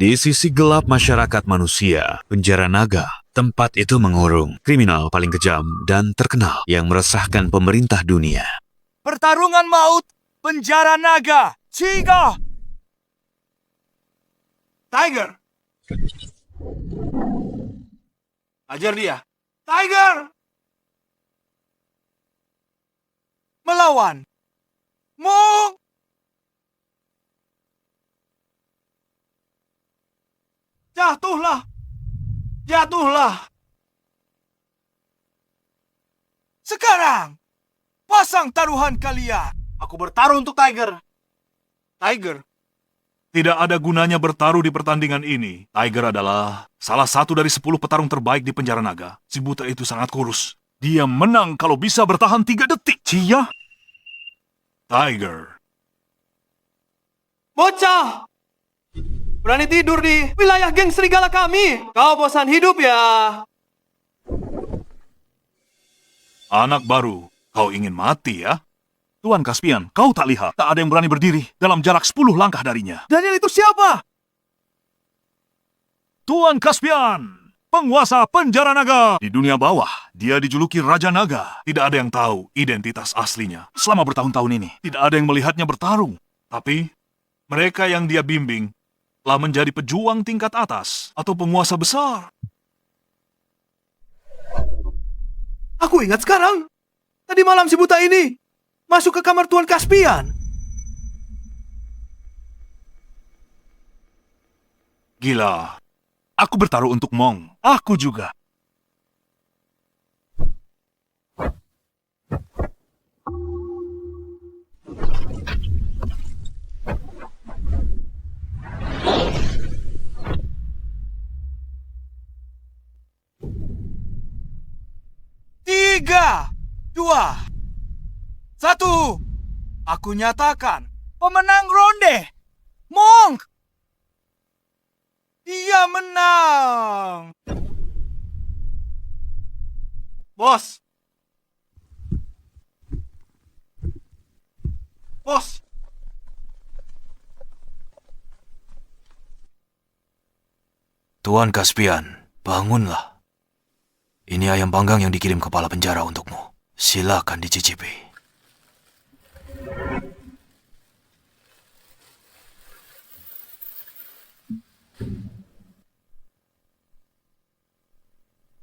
Di sisi gelap masyarakat manusia, penjara naga, tempat itu mengurung kriminal paling kejam dan terkenal yang meresahkan pemerintah dunia. Pertarungan maut, penjara naga, Chiga! Tiger! Ajar dia. Tiger! Melawan. Mong! Jatuhlah! Jatuhlah! Sekarang, pasang taruhan kalian. Aku bertaruh untuk Tiger. Tiger? Tidak ada gunanya bertaruh di pertandingan ini. Tiger adalah salah satu dari 10 petarung terbaik di penjara naga. Si buta itu sangat kurus. Dia menang kalau bisa bertahan 3 detik. Cia? Tiger. Bocah! Berani tidur di wilayah geng serigala kami. Kau bosan hidup ya? Anak baru, kau ingin mati ya? Tuan Caspian, kau tak lihat? Tak ada yang berani berdiri dalam jarak 10 langkah darinya. Daniel itu siapa? Tuan Caspian, penguasa penjara naga. Di dunia bawah, dia dijuluki Raja Naga. Tidak ada yang tahu identitas aslinya. Selama bertahun-tahun ini, tidak ada yang melihatnya bertarung. Tapi, mereka yang dia bimbing telah menjadi pejuang tingkat atas atau penguasa besar. Aku ingat sekarang. Tadi malam si buta ini masuk ke kamar Tuan Caspian. Gila. Aku bertaruh untuk Mong. Aku juga. Tiga, dua, satu. Aku nyatakan pemenang ronde, Monk. Dia menang. Bos. Bos. Tuan Caspian, bangunlah. Ini ayam panggang yang dikirim kepala penjara untukmu. Silakan dicicipi.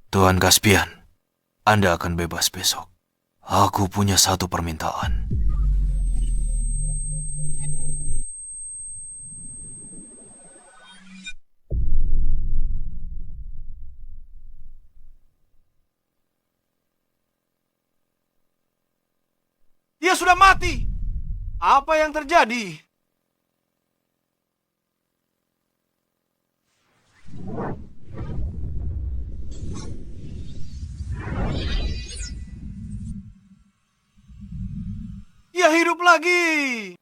Tuan Caspian, Anda akan bebas besok. Aku punya satu permintaan. Dia sudah mati. Apa yang terjadi? Dia hidup lagi.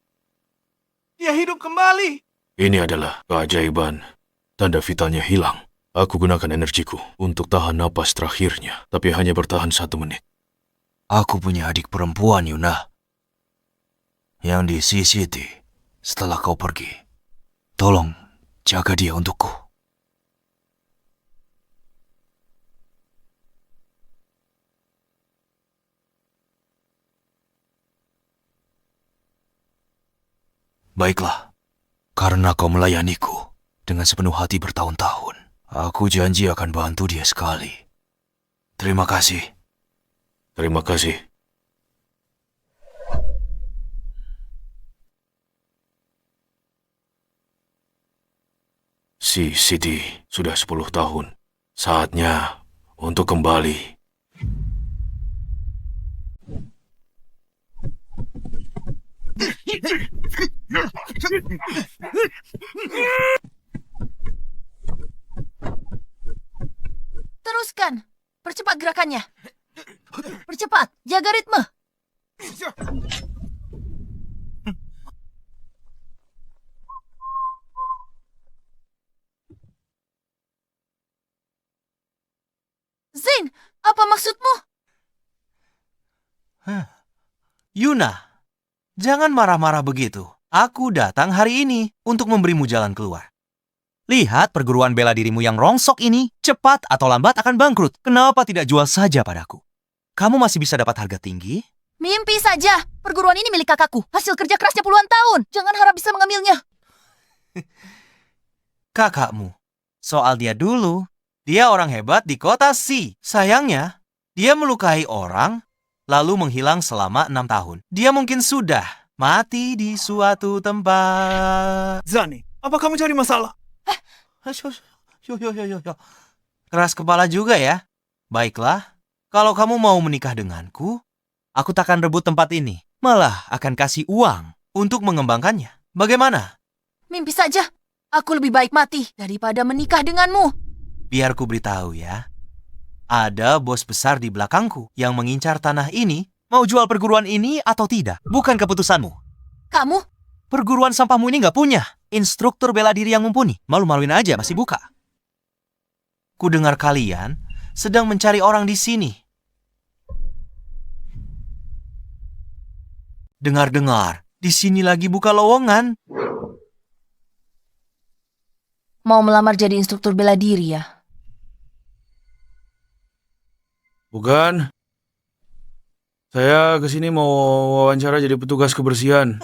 Dia hidup kembali. Ini adalah keajaiban. Tanda vitalnya hilang. Aku gunakan energiku untuk tahan napas terakhirnya, tapi hanya bertahan 1 menit. Aku punya adik perempuan, Yuna, yang di CCT setelah kau pergi. Tolong jaga dia untukku. Baiklah, karena kau melayaniku dengan sepenuh hati bertahun-tahun, aku janji akan bantu dia sekali. Terima kasih. Terima kasih. Si Siti sudah 10 tahun. Saatnya untuk kembali. Teruskan. Percepat gerakannya. Percepat. Jaga ritme. Zain, apa maksudmu? Yuna, jangan marah-marah begitu. Aku datang hari ini untuk memberimu jalan keluar. Lihat perguruan bela dirimu yang rongsok ini, cepat atau lambat akan bangkrut. Kenapa tidak jual saja padaku? Kamu masih bisa dapat harga tinggi? Mimpi saja. Perguruan ini milik kakakku. Hasil kerja kerasnya puluhan tahun. Jangan harap bisa mengambilnya. Kakakmu. Soal dia dulu, dia orang hebat di kota C. Sayangnya, dia melukai orang, lalu menghilang selama 6 tahun. Dia mungkin sudah mati di suatu tempat. Zani, apa kamu cari masalah? Yo. Keras kepala juga ya. Baiklah, kalau kamu mau menikah denganku, aku takkan rebut tempat ini. Malah akan kasih uang untuk mengembangkannya. Bagaimana? Mimpi saja. Aku lebih baik mati daripada menikah denganmu. Biar ku beritahu ya. Ada bos besar di belakangku yang mengincar tanah ini. Mau jual perguruan ini atau tidak? Bukan keputusanmu. Kamu? Perguruan sampahmu ini nggak punya instruktur bela diri yang mumpuni. Malu-maluin aja masih buka. Ku dengar kalian sedang mencari orang di sini. Dengar-dengar, di sini lagi buka lowongan. Mau melamar jadi instruktur bela diri ya? Bukan. Saya kesini mau wawancara jadi petugas kebersihan.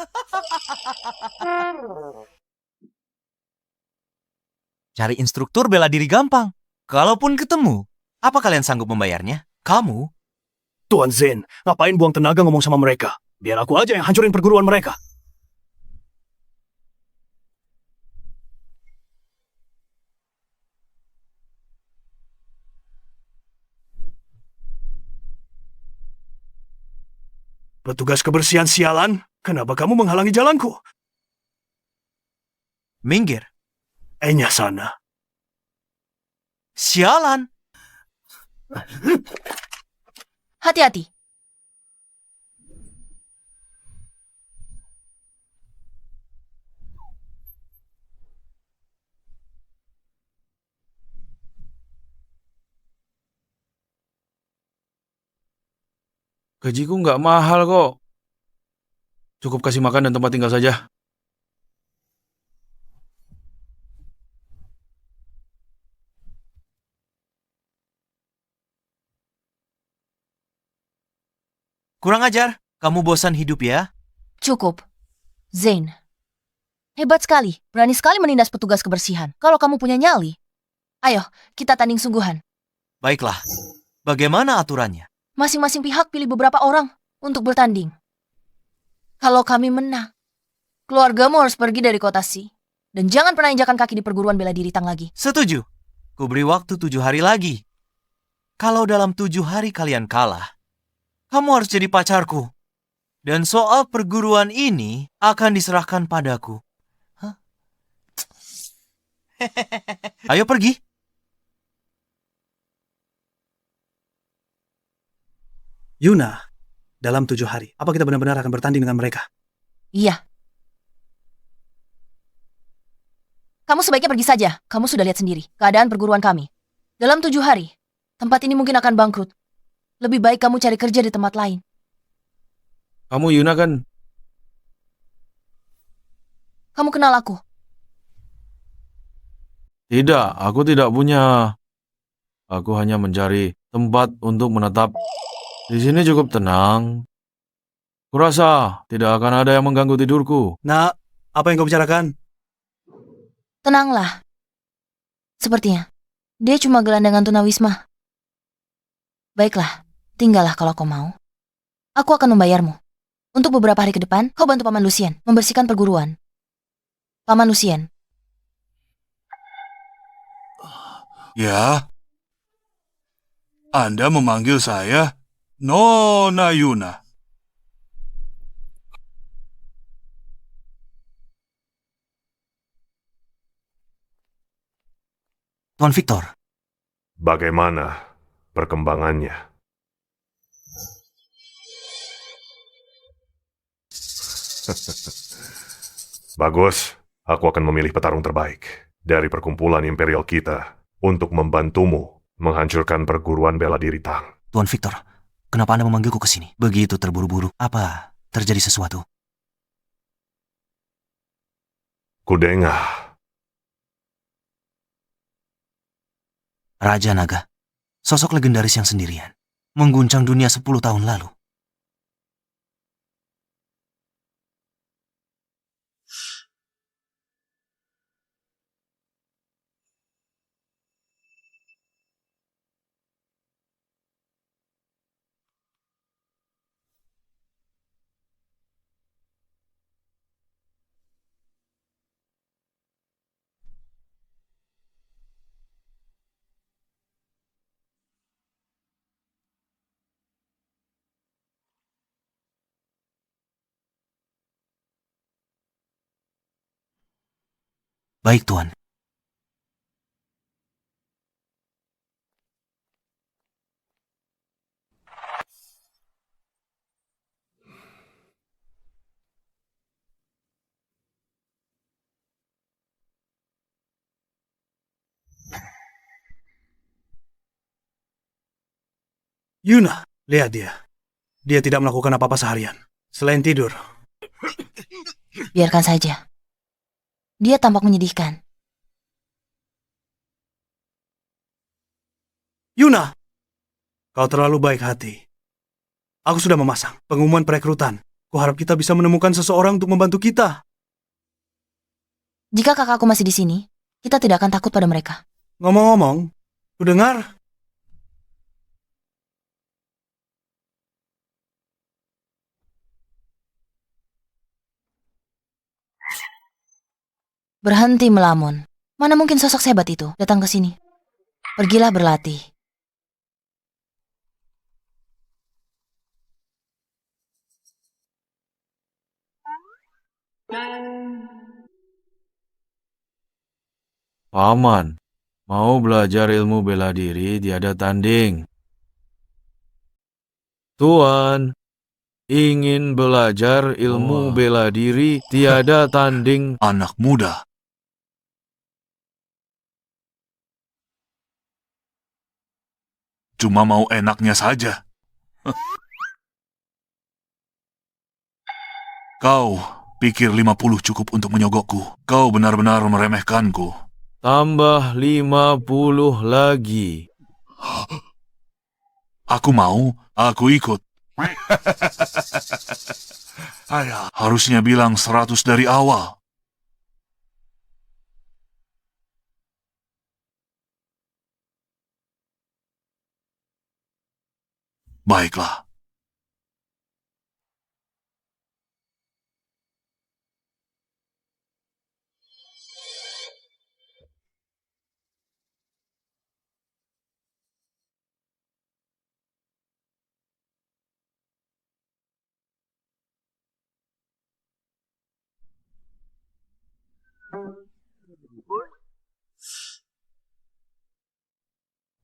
Cari instruktur bela diri gampang. Kalaupun ketemu, apa kalian sanggup membayarnya? Kamu? Tuan Zen, ngapain buang tenaga ngomong sama mereka? Biar aku aja yang hancurin perguruan mereka. Petugas kebersihan sialan, kenapa kamu menghalangi jalanku? Minggir. Enya sana. Sialan. Hati-hati. Gajiku nggak mahal kok. Cukup kasih makan dan tempat tinggal saja. Kurang ajar. Kamu bosan hidup ya? Cukup. Zain. Hebat sekali. Berani sekali menindas petugas kebersihan. Kalau kamu punya nyali. Ayo, kita tanding sungguhan. Baiklah. Bagaimana aturannya? Masing-masing pihak pilih beberapa orang untuk bertanding. Kalau kami menang, keluargamu harus pergi dari kota Si. Dan jangan pernah injakan kaki di perguruan bela diri Tang lagi. Setuju. Ku beri waktu 7 hari lagi. Kalau dalam 7 hari kalian kalah, kamu harus jadi pacarku. Dan soal perguruan ini akan diserahkan padaku. Hah? Ayo pergi. Yuna, dalam 7 hari, apa kita benar-benar akan bertanding dengan mereka? Iya. Kamu sebaiknya pergi saja. Kamu sudah lihat sendiri keadaan perguruan kami. Dalam 7 hari, tempat ini mungkin akan bangkrut. Lebih baik kamu cari kerja di tempat lain. Kamu Yuna kan? Kamu kenal aku? Tidak, aku tidak punya. Aku hanya mencari tempat untuk menetap. Di sini cukup tenang. Kurasa tidak akan ada yang mengganggu tidurku. Nak, apa yang kau bicarakan? Tenanglah. Sepertinya, dia cuma gelandangan tunawisma. Baiklah, tinggallah kalau kau mau. Aku akan membayarmu. Untuk beberapa hari ke depan, kau bantu Paman Lucien membersihkan perguruan. Paman Lucien. Ya? Anda memanggil saya Nona Yuna. Tuan Victor. Bagaimana perkembangannya? Bagus, aku akan memilih petarung terbaik dari perkumpulan imperial kita untuk membantumu menghancurkan perguruan bela diri Tang. Tuan Victor, kenapa Anda memanggilku ke sini? Begitu terburu-buru. Apa terjadi sesuatu? Kudengah, Raja Naga, sosok legendaris yang sendirian, mengguncang dunia 10 tahun lalu. Baik, Tuan. Yuna, lihat dia. Dia tidak melakukan apa-apa seharian. Selain tidur. Biarkan saja. Dia tampak menyedihkan. Yuna, kau terlalu baik hati. Aku sudah memasang pengumuman perekrutan. Kuharap kita bisa menemukan seseorang untuk membantu kita. Jika kakakku masih di sini, kita tidak akan takut pada mereka. Ngomong-ngomong, ku dengar Berhenti melamun. Mana mungkin sosok sehebat itu datang ke sini? Pergilah berlatih. Paman, mau belajar ilmu bela diri tiada tanding. Tuan, ingin belajar ilmu bela diri tiada tanding. Anak muda. Cuma mau enaknya saja. Kau pikir 50 cukup untuk menyogokku. Kau benar-benar meremehkanku. Tambah 50 lagi. Aku mau, aku ikut. Harusnya bilang 100 dari awal. Baiklah.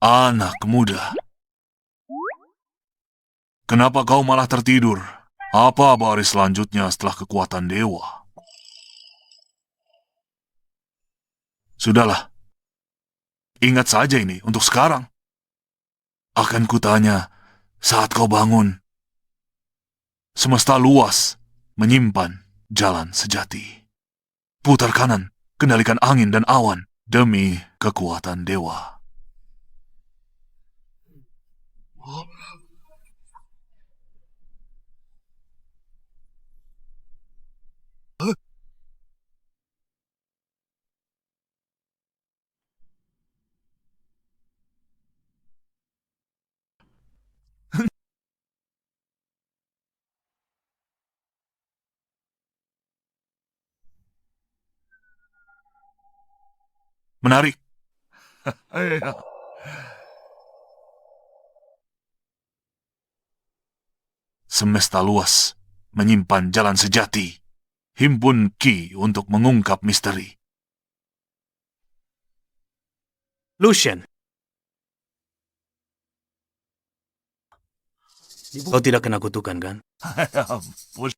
Anak muda. Kenapa kau malah tertidur? Apa baris selanjutnya setelah kekuatan dewa? Sudahlah. Ingat saja ini untuk sekarang. Akan kutanya saat kau bangun. Semesta luas menyimpan jalan sejati. Putar kanan, kendalikan angin dan awan demi kekuatan dewa. Menarik. Semesta luas menyimpan jalan sejati. Himpun ki untuk mengungkap misteri. Lucian. Kau tidak kena kutukan, kan? Ampun.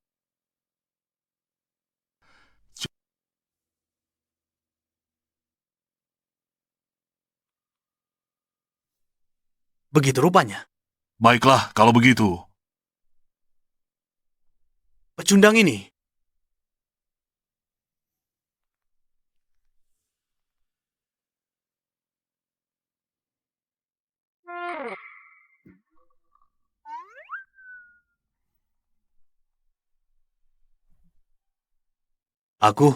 Begitu rupanya. Baiklah, kalau begitu. Pecundang ini. Aku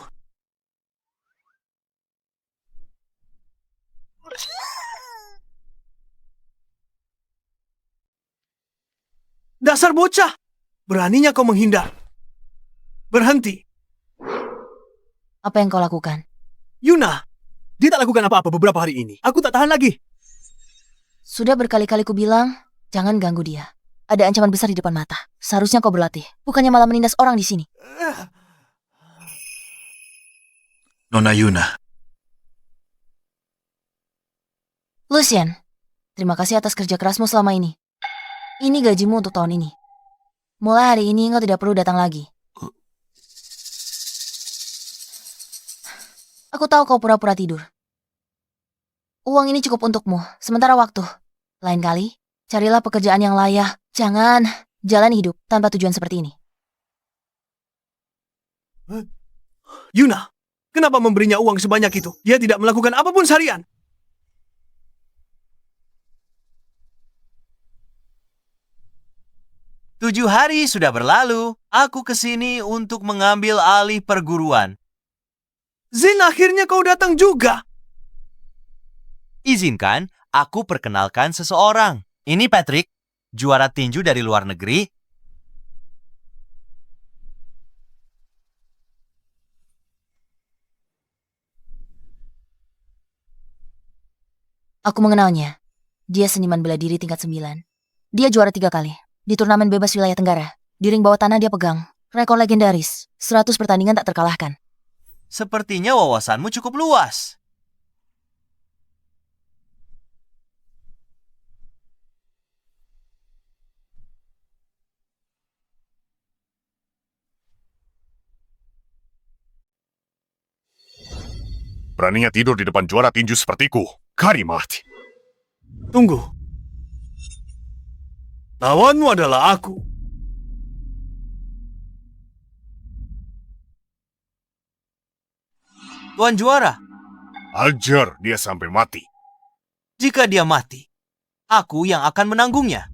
dasar bocah! Beraninya kau menghindar. Berhenti. Apa yang kau lakukan? Yuna, dia tak lakukan apa-apa beberapa hari ini. Aku tak tahan lagi. Sudah berkali-kali ku bilang, jangan ganggu dia. Ada ancaman besar di depan mata. Seharusnya kau berlatih, bukannya malah menindas orang di sini. Nona Yuna, Lucian, terima kasih atas kerja kerasmu selama ini. Ini gajimu untuk tahun ini. Mulai hari ini kau tidak perlu datang lagi. Aku tahu kau pura-pura tidur. Uang ini cukup untukmu, sementara waktu. Lain kali, carilah pekerjaan yang layak. Jangan jalani hidup tanpa tujuan seperti ini. Yuna, kenapa memberinya uang sebanyak itu? Dia tidak melakukan apapun seharian. Tujuh hari sudah berlalu. Aku kesini untuk mengambil alih perguruan. Zin, akhirnya kau datang juga. Izinkan aku perkenalkan seseorang. Ini Patrick, juara tinju dari luar negeri. Aku mengenalnya. Dia seniman bela diri tingkat 9. Dia juara 3 kali. Di turnamen bebas wilayah Tenggara. Di ring bawah tanah dia pegang rekor legendaris. 100 pertandingan tak terkalahkan. Sepertinya wawasanmu cukup luas. Beraninya tidur di depan juara tinju sepertiku. Karimat. tunggu. Lawanmu adalah aku. Tuan juara, Ajar dia sampai mati. jika dia mati, aku yang akan menanggungnya.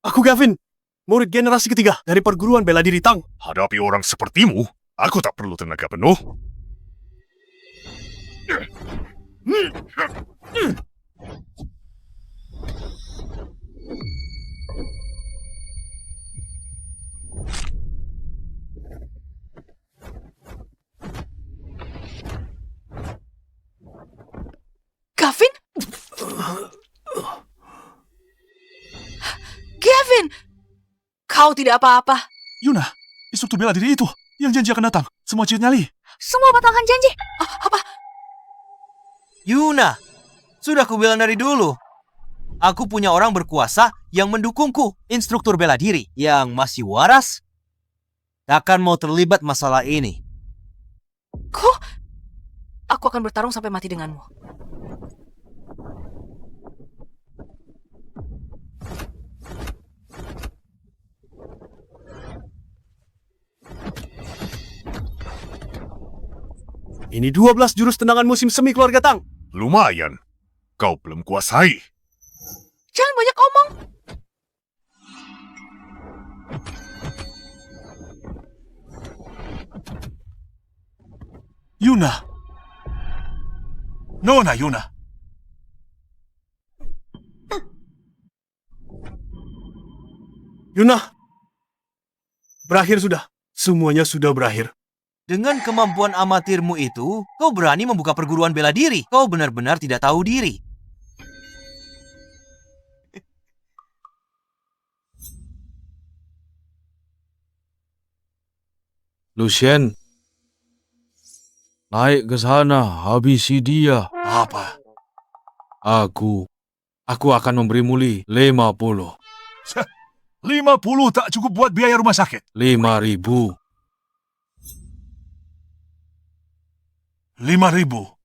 Aku Gavin, murid generasi ketiga dari perguruan bela diri Tang. Hadapi orang sepertimu, aku tak perlu tenaga penuh. Gavin? Gavin! Kau tidak apa-apa. Yuna, instruktur bela diri itu yang janji akan datang. Semua ciut nyali. Semua batalkan janji. Apa? Yuna, sudah kubilang dari dulu. Aku punya orang berkuasa yang mendukungku, instruktur bela diri yang masih waras. Takkan mau terlibat masalah ini. Kok? Aku akan bertarung sampai mati denganmu. Ini 12 jurus tendangan musim semi keluarga Tang. Lumayan. Kau belum kuasai. Jangan banyak omong. Yuna. Nona Yuna. Yuna, berakhir sudah. Semuanya sudah berakhir. Dengan kemampuan amatirmu itu, kau berani membuka perguruan bela diri. Kau benar-benar tidak tahu diri. Lucien, naik ke sana, habisi dia. Apa? Aku akan memberimu 50. 50 tak cukup buat biaya rumah sakit. 5.000. 5.000.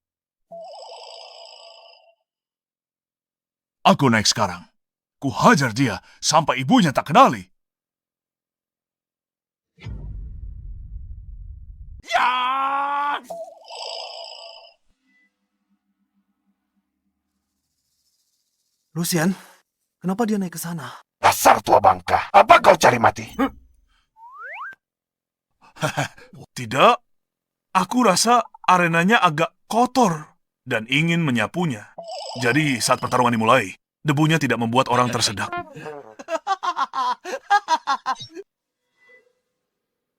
Aku naik sekarang. Ku hajar dia sampai ibunya tak kenali. Ya! Lucian, kenapa dia naik ke sana? Dasar tua bangka, apa kau cari mati? Tidak, aku rasa arenanya agak kotor dan ingin menyapunya. Jadi saat pertarungan dimulai, debunya tidak membuat orang tersedak.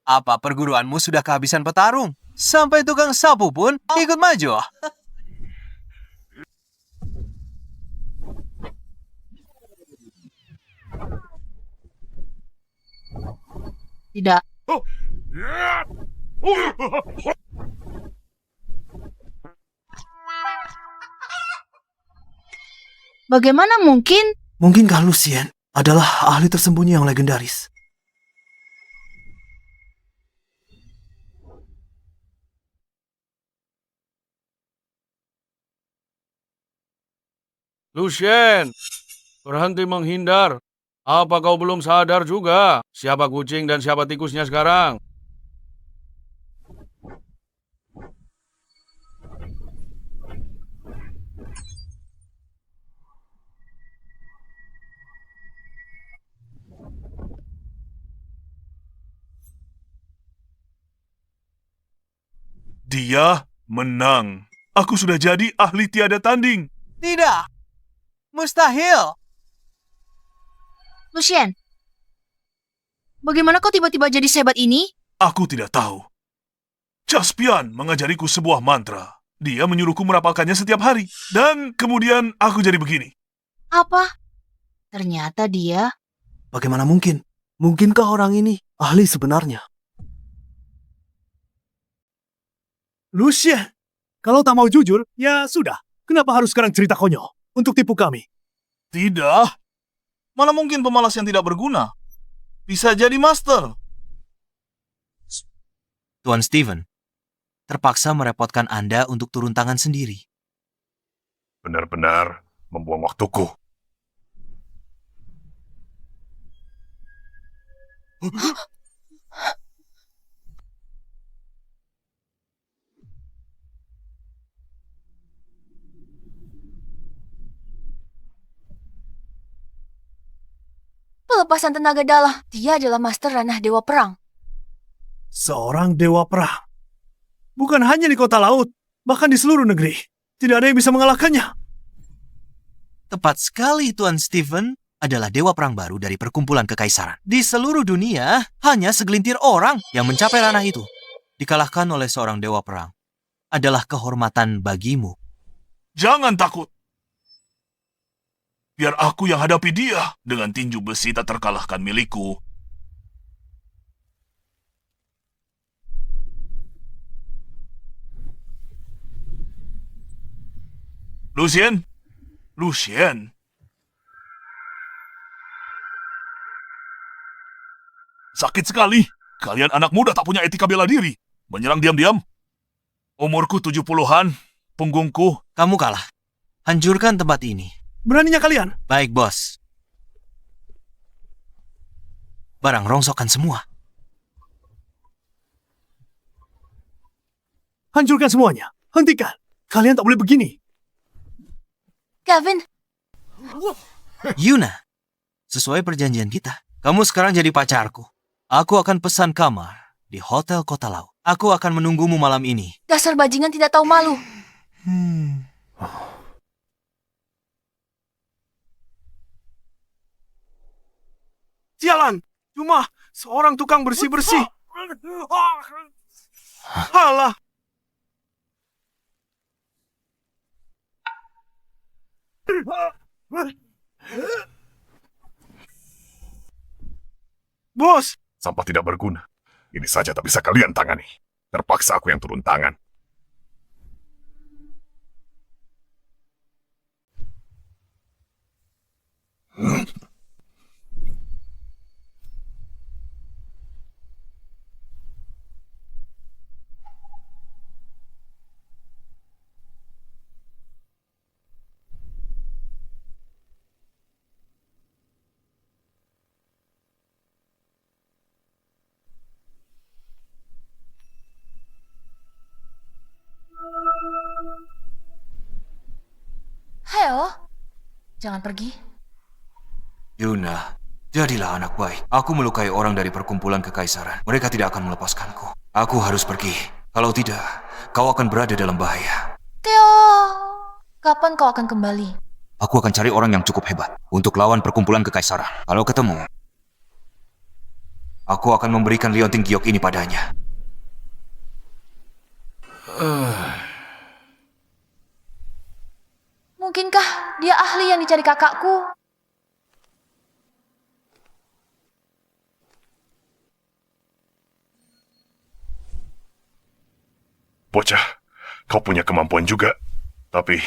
Apa perguruanmu sudah kehabisan petarung? Sampai tukang sapu pun ikut maju. Tidak. Bagaimana mungkin? Mungkinkah Lucien adalah ahli tersembunyi yang legendaris? Lucien, berhenti menghindar. Apa kau belum sadar juga siapa kucing dan siapa tikusnya sekarang? Dia menang. Aku sudah jadi ahli tiada tanding. Tidak, mustahil. Lucien, bagaimana kau tiba-tiba jadi sehebat ini? Aku tidak tahu. Caspian mengajariku sebuah mantra. Dia menyuruhku merapalkannya setiap hari. Dan kemudian aku jadi begini. Apa? Ternyata dia... Bagaimana mungkin? Mungkinkah orang ini ahli sebenarnya? Lucien, kalau tak mau jujur, ya sudah. Kenapa harus sekarang cerita konyol untuk tipu kami? Tidak. Mana mungkin pemalas yang tidak berguna? Bisa jadi master. Tuan Steven, terpaksa merepotkan Anda untuk turun tangan sendiri. Benar-benar membuang waktuku. Pelepasan tenaga dalam. Dia adalah master ranah dewa perang. Seorang dewa perang. Bukan hanya di kota laut, bahkan di seluruh negeri. Tidak ada yang bisa mengalahkannya. Tepat sekali, Tuan Steven adalah dewa perang baru dari perkumpulan kekaisaran. Di seluruh dunia, hanya segelintir orang yang mencapai ranah itu. Dikalahkan oleh seorang dewa perang adalah kehormatan bagimu. Jangan takut. Biar aku yang hadapi dia dengan tinju besi tak terkalahkan milikku. Lucien? Lucien? Sakit sekali. Kalian anak muda tak punya etika bela diri. Menyerang diam-diam. Umurku 70-an, punggungku. Kamu kalah. Hancurkan tempat ini. Beraninya kalian? Baik, bos. Barang rongsokkan semua. Hancurkan semuanya. Hentikan. Kalian tak boleh begini. Gavin, Yuna, sesuai perjanjian kita, kamu sekarang jadi pacarku. Aku akan pesan kamar di Hotel Kota Laut. Aku akan menunggumu malam ini. dasar bajingan tidak tahu malu. Sialan. Cuma seorang tukang bersih-bersih. Halah. Bos, Sampah tidak berguna. Ini saja tak bisa kalian tangani. Terpaksa aku yang turun tangan. Heo, jangan pergi. Yuna, Jadilah anak baik. Aku melukai orang dari perkumpulan kekaisaran. Mereka tidak akan melepaskanku. Aku harus pergi. Kalau tidak, kau akan berada dalam bahaya. Theo, kapan kau akan kembali? Aku akan cari orang yang cukup hebat untuk lawan perkumpulan kekaisaran. Kalau ketemu, aku akan memberikan liontin giok ini padanya. Mungkinkah dia ahli yang dicari kakakku? Bocah, kau punya kemampuan juga. Tapi,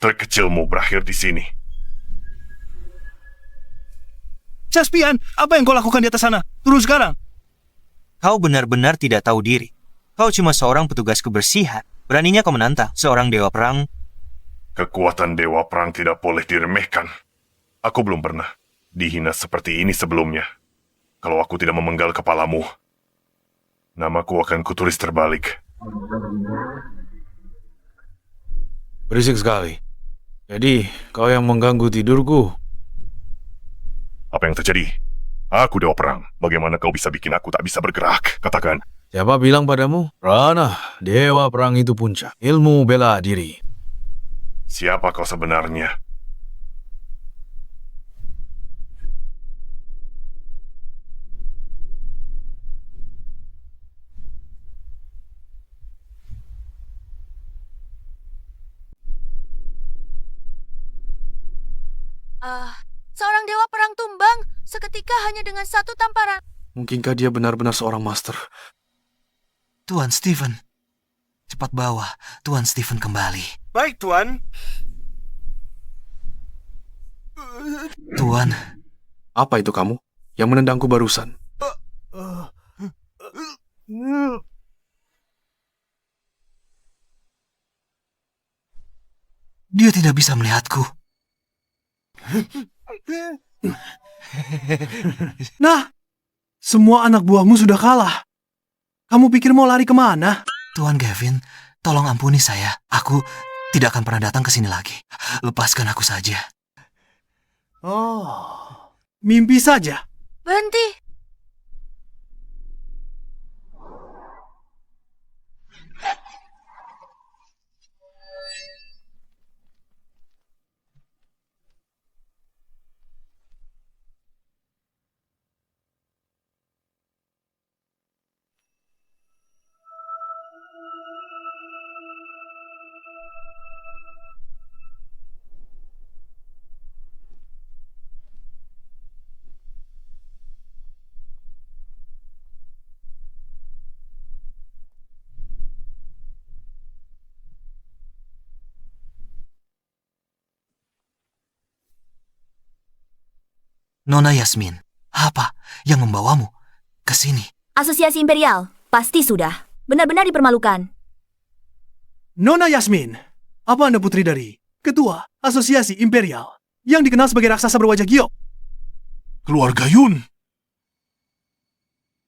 trik kecilmu berakhir di sini. Caspian, apa yang kau lakukan di atas sana? Turun sekarang. Kau benar-benar tidak tahu diri. Kau cuma seorang petugas kebersihan. Beraninya kau menantang seorang dewa perang. Kekuatan Dewa Perang tidak boleh diremehkan. Aku belum pernah dihina seperti ini sebelumnya. Kalau aku tidak memenggal kepalamu, namaku akan kutulis terbalik. Berisik sekali. Jadi, kau yang mengganggu tidurku. Apa yang terjadi? Aku Dewa Perang. Bagaimana kau bisa bikin aku tak bisa bergerak? Katakan. Siapa bilang padamu? Ranah, Dewa Perang itu puncak. Ilmu bela diri. Siapa kau sebenarnya? Seorang dewa perang tumbang seketika hanya dengan satu tamparan. Mungkinkah dia benar-benar seorang master? Tuan Stephen. Cepat bawa Tuan Stephen kembali. Baik, Tuan. Tuan, Apa itu kamu? Yang menendangku barusan. dia tidak bisa melihatku. Nah, semua anak buahmu sudah kalah. Kamu pikir mau lari kemana? Tuan Gavin, tolong ampuni saya. Aku tidak akan pernah datang ke sini lagi. Lepaskan aku saja. Oh, mimpi saja. Berhenti. Nona Yasmin, apa yang membawamu ke sini? Asosiasi Imperial, pasti sudah. Benar-benar dipermalukan. Nona Yasmin, apa Anda putri dari Ketua Asosiasi Imperial yang dikenal sebagai raksasa berwajah giok? Keluarga Yun.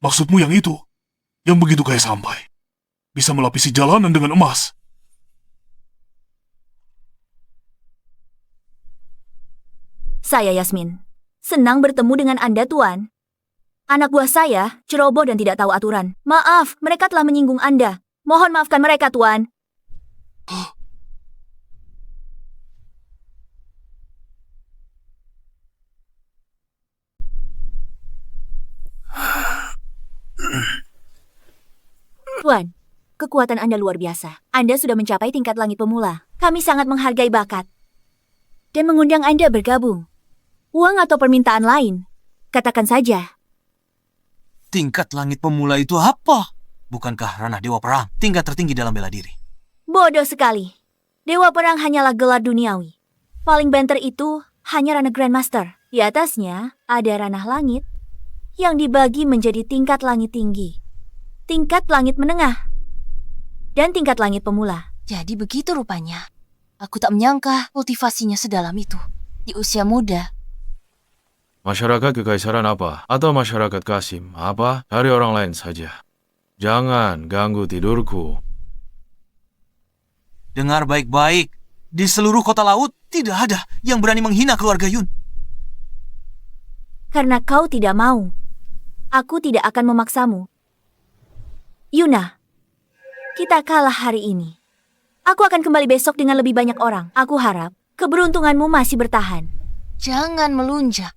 Maksudmu yang itu? Yang begitu kaya sampai bisa melapisi jalanan dengan emas? Saya Yasmin. Senang bertemu dengan Anda, Tuan. Anak buah saya ceroboh dan tidak tahu aturan. Maaf, mereka telah menyinggung Anda. Mohon maafkan mereka, Tuan. Tuan, kekuatan Anda luar biasa. Anda sudah mencapai tingkat langit pemula. Kami sangat menghargai bakat dan mengundang Anda bergabung. Uang atau permintaan lain, katakan saja. Tingkat langit pemula itu apa? Bukankah ranah dewa perang tingkat tertinggi dalam bela diri? Bodoh sekali. Dewa perang hanyalah gelar duniawi. Paling banter itu hanya ranah Grandmaster. Di atasnya ada ranah langit yang dibagi menjadi tingkat langit tinggi, tingkat langit menengah, dan tingkat langit pemula. Jadi begitu rupanya. Aku tak menyangka kultivasinya sedalam itu. Di usia muda. Masyarakat kekaisaran apa? Atau masyarakat Kasim? Apa? Cari orang lain saja. Jangan ganggu tidurku. Dengar baik-baik. Di seluruh kota laut tidak ada yang berani menghina keluarga Yun. karena kau tidak mau. Aku tidak akan memaksamu. Yuna, kita kalah hari ini. Aku akan kembali besok dengan lebih banyak orang. Aku harap keberuntunganmu masih bertahan. Jangan melunjak.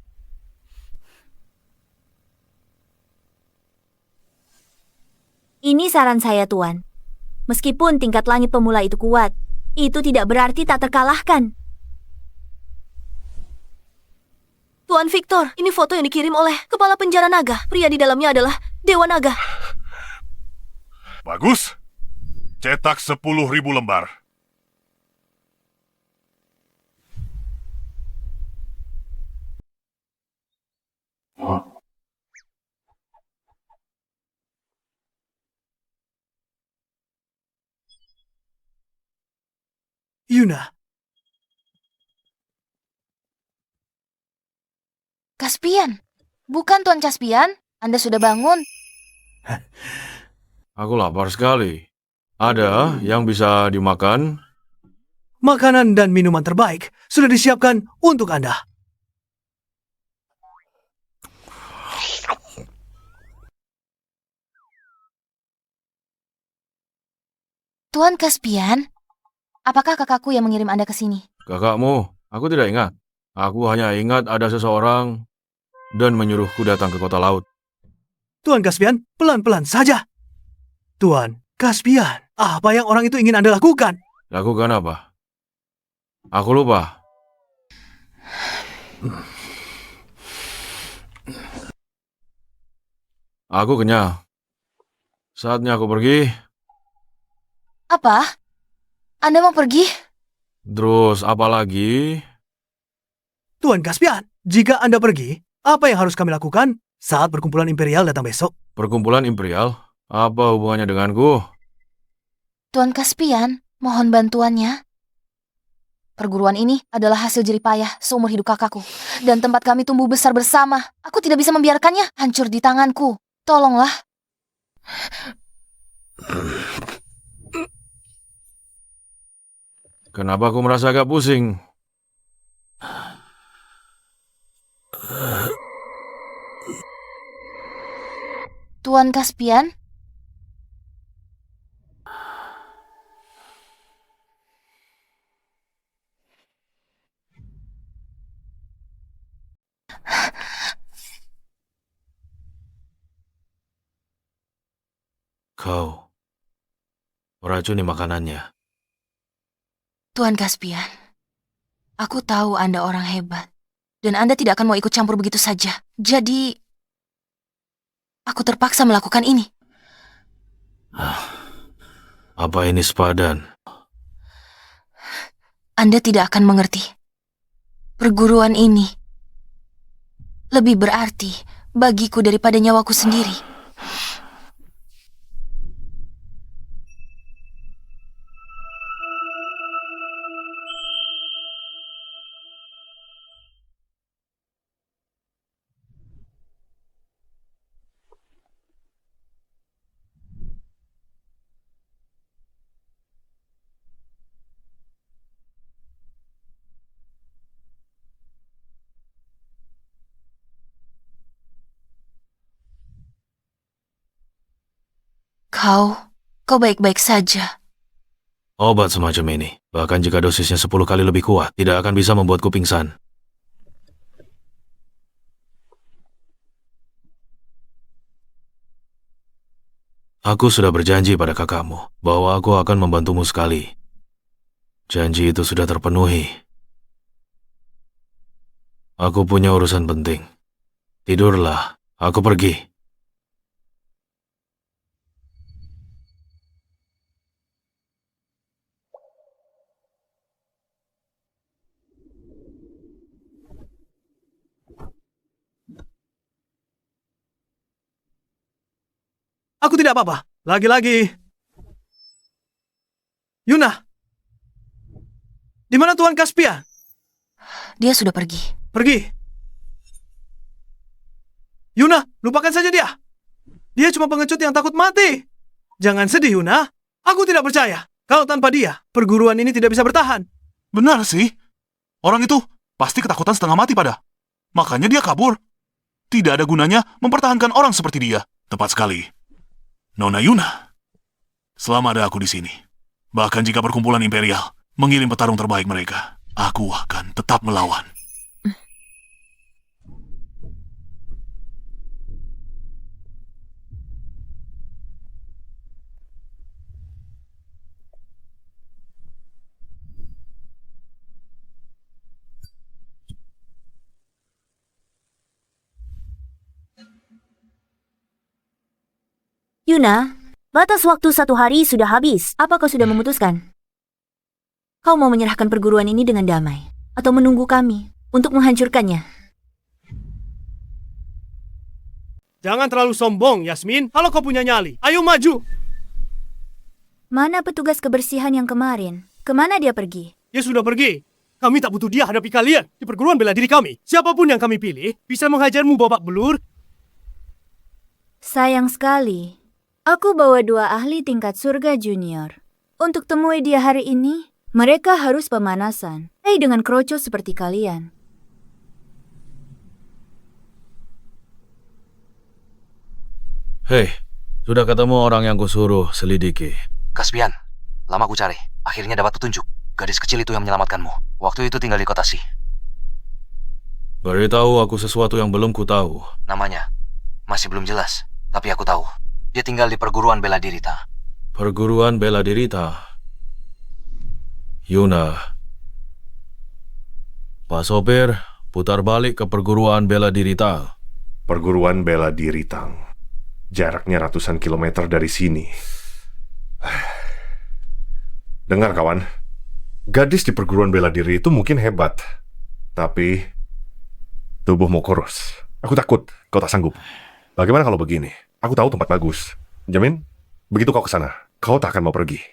Ini saran saya, Tuan. Meskipun tingkat langit pemula itu kuat, itu tidak berarti tak terkalahkan. Tuan Victor, ini foto yang dikirim oleh kepala penjara naga. Pria di dalamnya adalah Dewa Naga. Bagus. Cetak 10.000 lembar. Yuna, Caspian. Bukan Tuan Caspian. Anda sudah bangun. Aku lapar sekali. Ada yang bisa dimakan? makanan dan minuman terbaik sudah disiapkan untuk Anda. Tuan Caspian, apakah kakakku yang mengirim Anda ke sini? Kakakmu, aku tidak ingat. Aku hanya ingat ada seseorang dan menyuruhku datang ke kota laut. Tuan Caspian, pelan-pelan saja. Tuan Caspian, apa yang orang itu ingin Anda lakukan? Lakukan apa? Aku lupa. Aku kenyang. Saatnya aku pergi. Apa? Anda mau pergi? Terus apa lagi? Tuan Caspian, jika Anda pergi, apa yang harus kami lakukan saat perkumpulan Imperial datang besok? Perkumpulan Imperial? Apa hubungannya denganku? Tuan Caspian, mohon bantuannya. Perguruan ini adalah hasil jerih payah seumur hidup kakakku. Dan tempat kami tumbuh besar bersama. Aku tidak bisa membiarkannya hancur di tanganku. Tolonglah. Kenapa aku merasa agak pusing? Tuan Caspian? Kau meracuni makanannya. Tuan Caspian, aku tahu Anda orang hebat. Dan Anda tidak akan mau ikut campur begitu saja. Jadi, aku terpaksa melakukan ini. Apa ini sepadan? Anda tidak akan mengerti. Perguruan ini lebih berarti bagiku daripada nyawaku sendiri. Kau baik-baik saja. Obat semacam ini, bahkan jika dosisnya 10 kali lebih kuat, tidak akan bisa membuatku pingsan. Aku sudah berjanji pada kakakmu bahwa aku akan membantumu sekali. Janji itu sudah terpenuhi. Aku punya urusan penting. Tidurlah, aku pergi. Aku tidak apa-apa. Lagi-lagi. Yuna. Di mana Tuan Caspian? Dia sudah pergi. Pergi. Yuna, lupakan saja dia. Dia cuma pengecut yang takut mati. Jangan sedih, Yuna. Aku tidak percaya. Kalau tanpa dia, perguruan ini tidak bisa bertahan. Benar sih. Orang itu pasti ketakutan setengah mati pada. Makanya dia kabur. Tidak ada gunanya mempertahankan orang seperti dia. Tepat sekali. Nona Yuna. Selama ada aku di sini, bahkan jika perkumpulan imperial mengirim petarung terbaik mereka, aku akan tetap melawan. Yuna, batas waktu 1 hari sudah habis. Apa kau sudah memutuskan? Kau mau menyerahkan perguruan ini dengan damai, atau menunggu kami untuk menghancurkannya? Jangan terlalu sombong, Yasmin. Kalau kau punya nyali, ayo maju. Mana petugas kebersihan yang kemarin? Kemana dia pergi? Dia sudah pergi. Kami tak butuh dia hadapi kalian di perguruan bela diri kami. Siapapun yang kami pilih bisa menghajarmu babak belur. Sayang sekali. Aku bawa 2 ahli tingkat surga junior. Untuk temui dia hari ini, mereka harus pemanasan. Dengan kroco seperti kalian. Hei, sudah ketemu orang yang kusuruh selidiki. Caspian, lama ku cari. Akhirnya dapat petunjuk. Gadis kecil itu yang menyelamatkanmu. Waktu itu tinggal di kota Si. Beritahu aku sesuatu yang belum ku tahu. Namanya masih belum jelas, tapi aku tahu. Dia tinggal di perguruan bela dirita. Perguruan bela dirita. Yuna. Pak sopir, putar balik ke perguruan bela dirita. Perguruan bela diri Tang. Jaraknya ratusan kilometer dari sini. Dengar kawan, gadis di perguruan bela diri itu mungkin hebat, tapi tubuhmu kurus. Aku takut kau tak sanggup. Bagaimana kalau begini? Aku tahu tempat bagus. Jamin, begitu kau ke sana, kau tak akan mau pergi.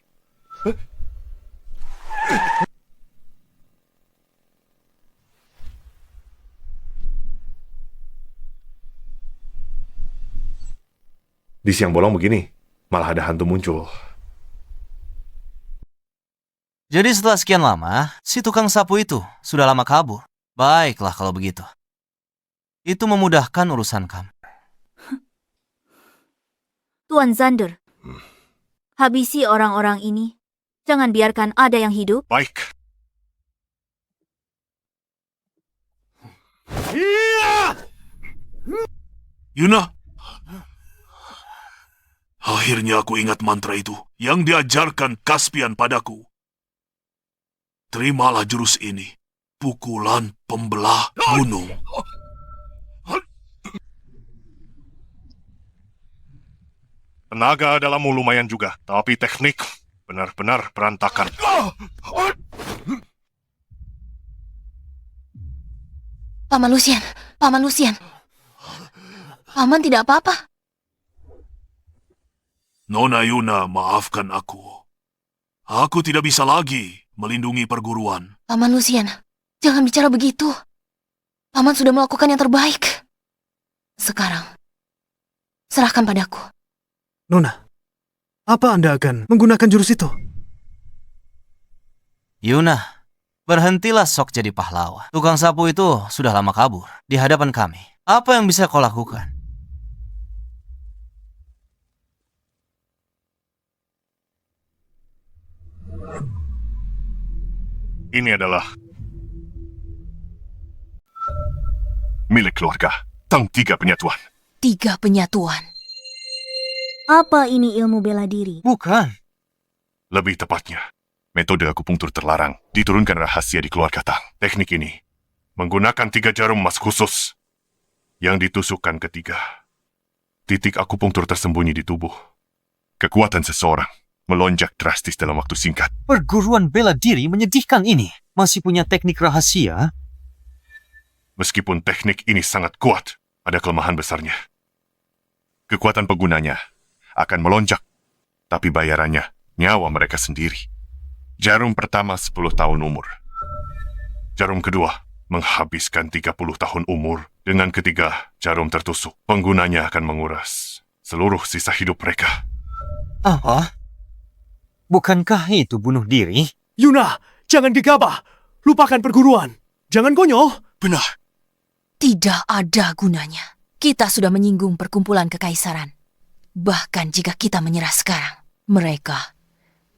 Di siang bolong begini, malah ada hantu muncul. Jadi setelah sekian lama, si tukang sapu itu sudah lama kabur. Baiklah kalau begitu. Itu memudahkan urusan kamu. Tuan Zander, habisi orang-orang ini. Jangan biarkan ada yang hidup. Baik. Yuna. Akhirnya aku ingat mantra itu yang diajarkan Caspian padaku. Terimalah jurus ini, pukulan pembelah gunung. Tenaga dalammu lumayan juga, tapi teknik benar-benar berantakan. Paman Lucian, Paman Lucian. Paman tidak apa-apa. Nona Yuna, maafkan aku. Aku tidak bisa lagi melindungi perguruan. Paman Lucian, jangan bicara begitu. Paman sudah melakukan yang terbaik. Sekarang, serahkan padaku. Nona, apa Anda akan menggunakan jurus itu? Yuna, berhentilah sok jadi pahlawan. Tukang sapu itu sudah lama kabur di hadapan kami. Apa yang bisa kau lakukan? Ini adalah milik keluarga, Tang Tiga Penyatuan. 3 penyatuan. Apa ini ilmu bela diri? Bukan. Lebih tepatnya, metode akupunktur terlarang diturunkan rahasia di keluarga Tang. Teknik ini menggunakan 3 jarum emas khusus yang ditusukkan ke 3 titik akupunktur tersembunyi di tubuh. Kekuatan seseorang melonjak drastis dalam waktu singkat. Perguruan bela diri menyedihkan ini. Masih punya teknik rahasia? Meskipun teknik ini sangat kuat, ada kelemahan besarnya. Kekuatan penggunanya akan melonjak, tapi bayarannya nyawa mereka sendiri. Jarum pertama 10 tahun umur. Jarum kedua menghabiskan 30 tahun umur. Dengan ketiga jarum tertusuk, penggunanya akan menguras seluruh sisa hidup mereka. Apa? Bukankah itu bunuh diri? Yuna, jangan gegabah. Lupakan perguruan. Jangan konyol. Benar. Tidak ada gunanya. Kita sudah menyinggung perkumpulan kekaisaran. Bahkan jika kita menyerah sekarang, mereka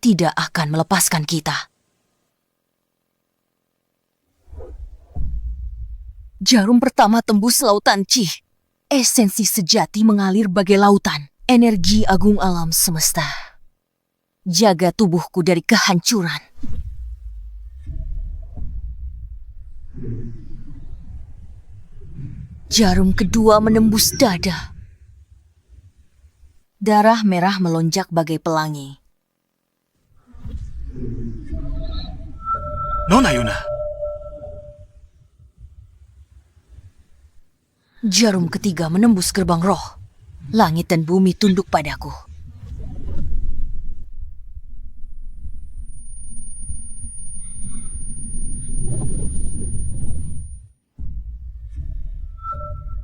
tidak akan melepaskan kita. Jarum pertama tembus lautan Qi. Esensi sejati mengalir bagai lautan. Energi agung alam semesta. Jaga tubuhku dari kehancuran. Jarum kedua menembus dada. Darah merah melonjak bagai pelangi. Nona Yuna, Jarum ketiga menembus gerbang roh. Langit dan bumi tunduk padaku.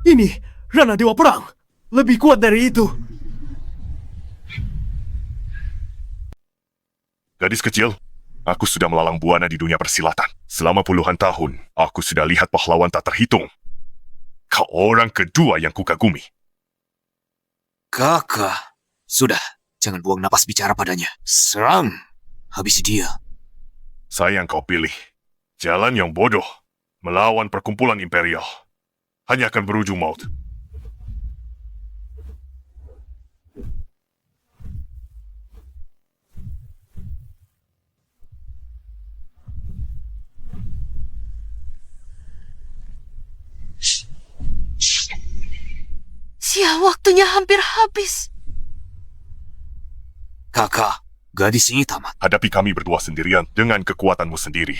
Ini Rana Dewa Perang. Lebih kuat dari itu. Gadis kecil, aku sudah melalang buana di dunia persilatan. Selama puluhan tahun, aku sudah lihat pahlawan tak terhitung. Kau orang kedua yang kukagumi. Kakak, sudah, jangan buang napas bicara padanya. Serang, habisi dia. Sayang kau pilih jalan yang bodoh, melawan perkumpulan imperial. Hanya akan berujung maut. Sial, waktunya hampir habis. Kakak, gadis ini tamat. Hadapi kami berdua sendirian dengan kekuatanmu sendiri.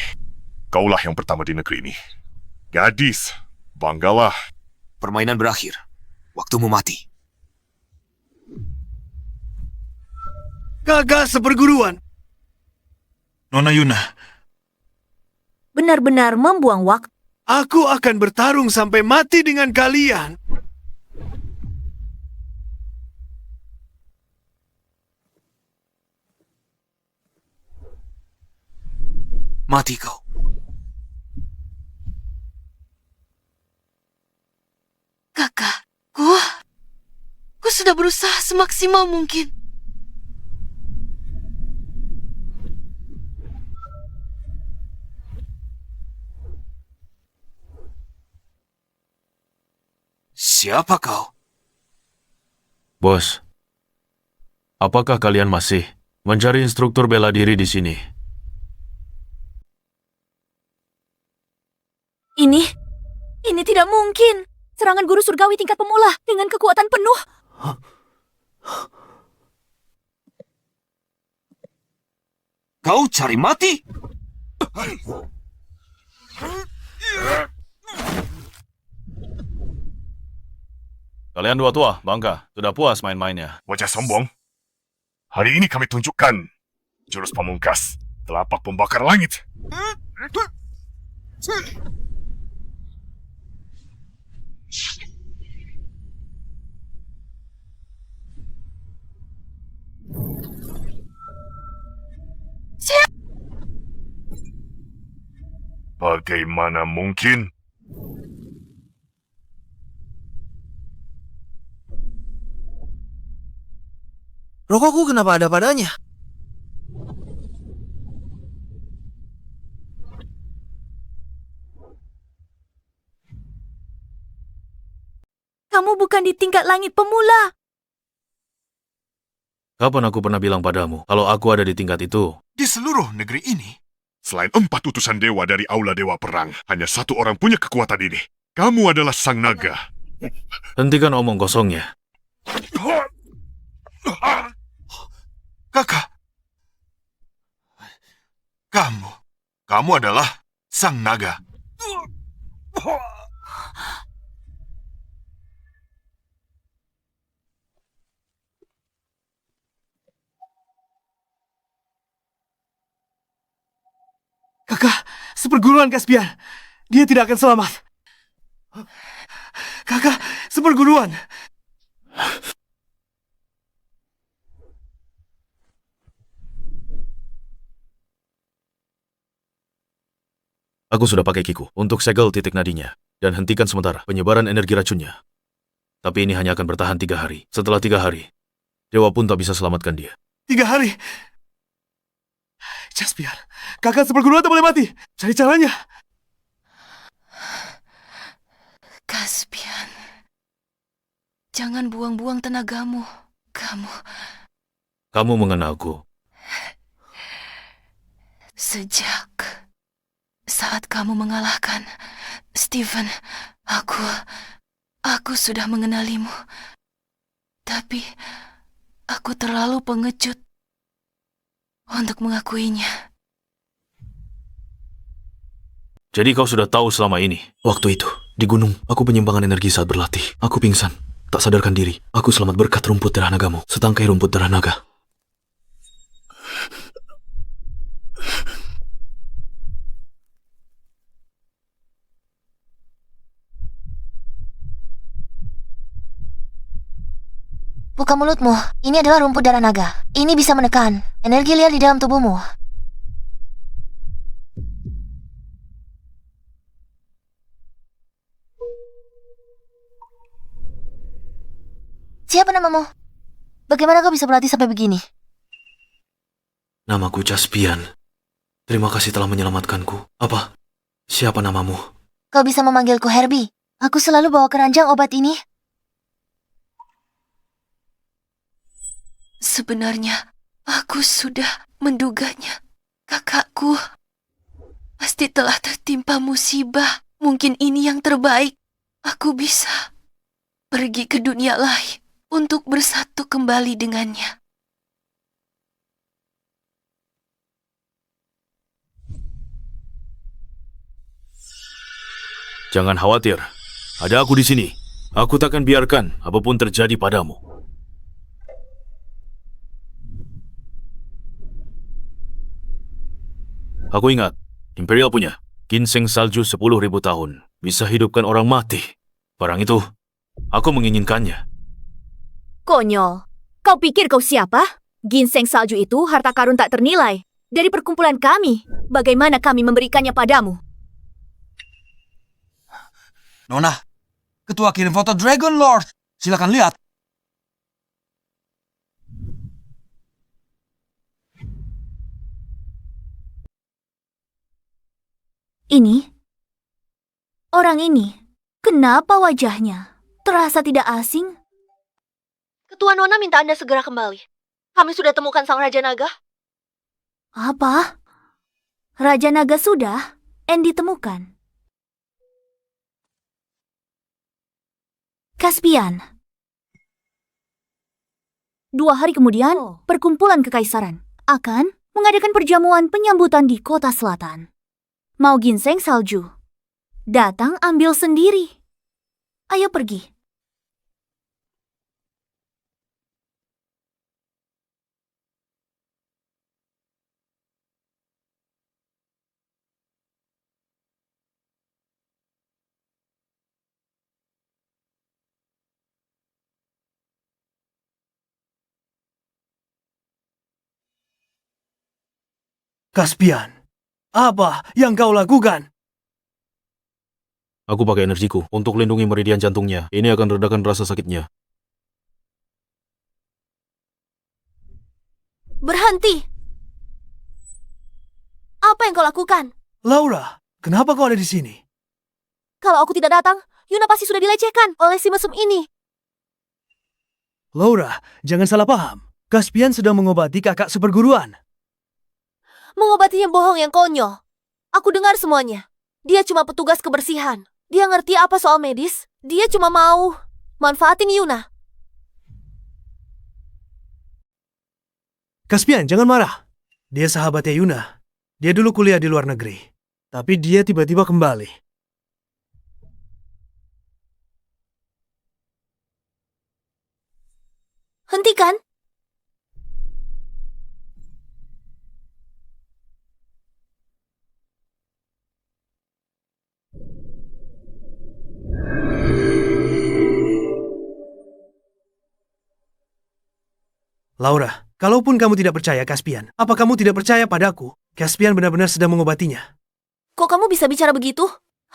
Kaulah yang pertama di negeri ini. Gadis, banggalah. Permainan berakhir. Waktumu mati. Kakak seperguruan. Nona Yuna, Benar-benar membuang waktu. Aku akan bertarung sampai mati dengan kalian. Mati kau. Kakak, ku sudah berusaha semaksimal mungkin. Siapa kau? Bos, apakah kalian masih mencari instruktur bela diri di sini? Ini tidak mungkin. Serangan guru surgawi tingkat pemula dengan kekuatan penuh. Kau cari mati? Kalian dua tua, bangka, sudah puas main-mainnya. Wajah sombong. Hari ini kami tunjukkan jurus pamungkas, telapak pembakar langit. Bagaimana mungkin? Rokokku kenapa ada padanya? Kamu bukan di tingkat langit pemula. Kapan aku pernah bilang padamu kalau aku ada di tingkat itu? Di seluruh negeri ini, selain 4 utusan dewa dari Aula Dewa Perang, hanya satu orang punya kekuatan ini. Kamu adalah Sang Naga. Hentikan omong kosongnya. kakak. Kamu adalah Sang Naga. Kakak, seperguruan Caspian. Dia tidak akan selamat. Kakak, seperguruan. Aku sudah pakai kiku untuk segel titik nadinya dan hentikan sementara penyebaran energi racunnya. Tapi ini hanya akan bertahan 3 hari. Setelah 3 hari, Dewa pun tak bisa selamatkan dia. 3 hari. Caspian, kakak seperguruan tak boleh mati. Cari caranya. Caspian, jangan buang-buang tenagamu. Kamu mengenalku. Sejak saat kamu mengalahkan Stephen, aku sudah mengenalimu. Tapi aku terlalu pengecut untuk mengakuinya. Jadi kau sudah tahu selama ini? Waktu itu, di gunung, aku penyimpangan energi saat berlatih. Aku pingsan, tak sadarkan diri. Aku selamat berkat rumput darah nagamu, setangkai rumput darah naga. Buka mulutmu, ini adalah rumput darah naga. Ini bisa menekan energi liar di dalam tubuhmu. Siapa namamu? Bagaimana kau bisa berlatih sampai begini? Namaku Caspian. Terima kasih telah menyelamatkanku. Apa? Siapa namamu? Kau bisa memanggilku Herbie. Aku selalu bawa keranjang obat ini. Sebenarnya, aku sudah menduganya. Kakakku pasti telah tertimpa musibah. Mungkin ini yang terbaik. Aku bisa pergi ke dunia lain untuk bersatu kembali dengannya. Jangan khawatir. Ada aku di sini. Aku takkan biarkan apapun terjadi padamu. Aku ingat, Imperial punya ginseng salju 10.000 tahun. Bisa hidupkan orang mati. Barang itu, aku menginginkannya. Konyol. Kau pikir kau siapa? Ginseng salju itu harta karun tak ternilai. Dari perkumpulan kami, bagaimana kami memberikannya padamu? Nona, ketua kirim foto Dragon Lord. Silakan lihat. Ini? Orang ini? Kenapa wajahnya terasa tidak asing? Ketua Nona minta Anda segera kembali. Kami sudah temukan sang Raja Naga. Apa? Raja Naga sudah? Ditemukan. Caspian. 2 hari kemudian, perkumpulan kekaisaran akan mengadakan perjamuan penyambutan di kota selatan. Mau ginseng salju? Datang ambil sendiri. Ayo pergi. Caspian, apa yang kau lakukan? Aku pakai energiku untuk lindungi meridian jantungnya. Ini akan redakan rasa sakitnya. Berhenti! Apa yang kau lakukan? Laura, kenapa kau ada di sini? Kalau aku tidak datang, Yuna pasti sudah dilecehkan oleh si mesum ini. Laura, jangan salah paham. Caspian sedang mengobati kakak seperguruan. Mengobati yang bohong yang konyol. Aku dengar semuanya. Dia cuma petugas kebersihan. Dia ngerti apa soal medis. Dia cuma mau manfaatin Yuna. Caspian, jangan marah. Dia sahabatnya Yuna. Dia dulu kuliah di luar negeri. Tapi dia tiba-tiba kembali. Hentikan. Laura, kalaupun kamu tidak percaya Caspian, apa kamu tidak percaya padaku? Caspian benar-benar sedang mengobatinya. Kok kamu bisa bicara begitu?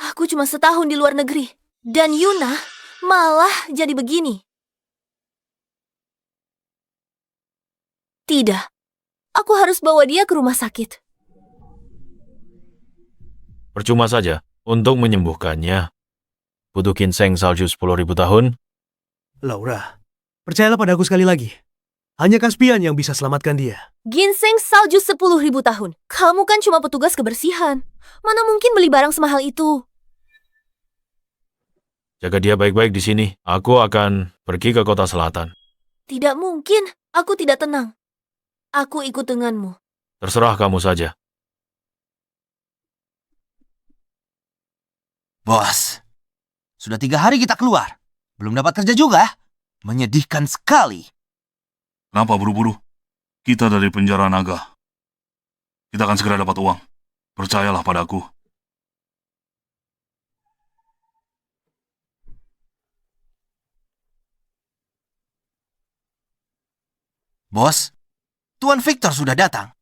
Aku cuma setahun di luar negeri. Dan Yuna Malah jadi begini. Tidak. Aku harus bawa dia ke rumah sakit. Percuma saja. Untuk menyembuhkannya, butuh ginseng salju 10.000 tahun. Laura, percayalah padaku sekali lagi. Hanya Caspian yang bisa selamatkan dia. Ginseng salju 10.000 tahun. Kamu kan cuma petugas kebersihan. Mana mungkin beli barang semahal itu? Jaga dia baik-baik di sini. Aku akan pergi ke kota selatan. Tidak mungkin. Aku tidak tenang. Aku ikut denganmu. Terserah kamu saja. Bos, sudah 3 hari kita keluar. Belum dapat kerja juga. Menyedihkan sekali. Kenapa buru-buru? Kita dari penjara naga. Kita akan segera dapat uang. Percayalah padaku. Bos, Tuan Victor sudah datang.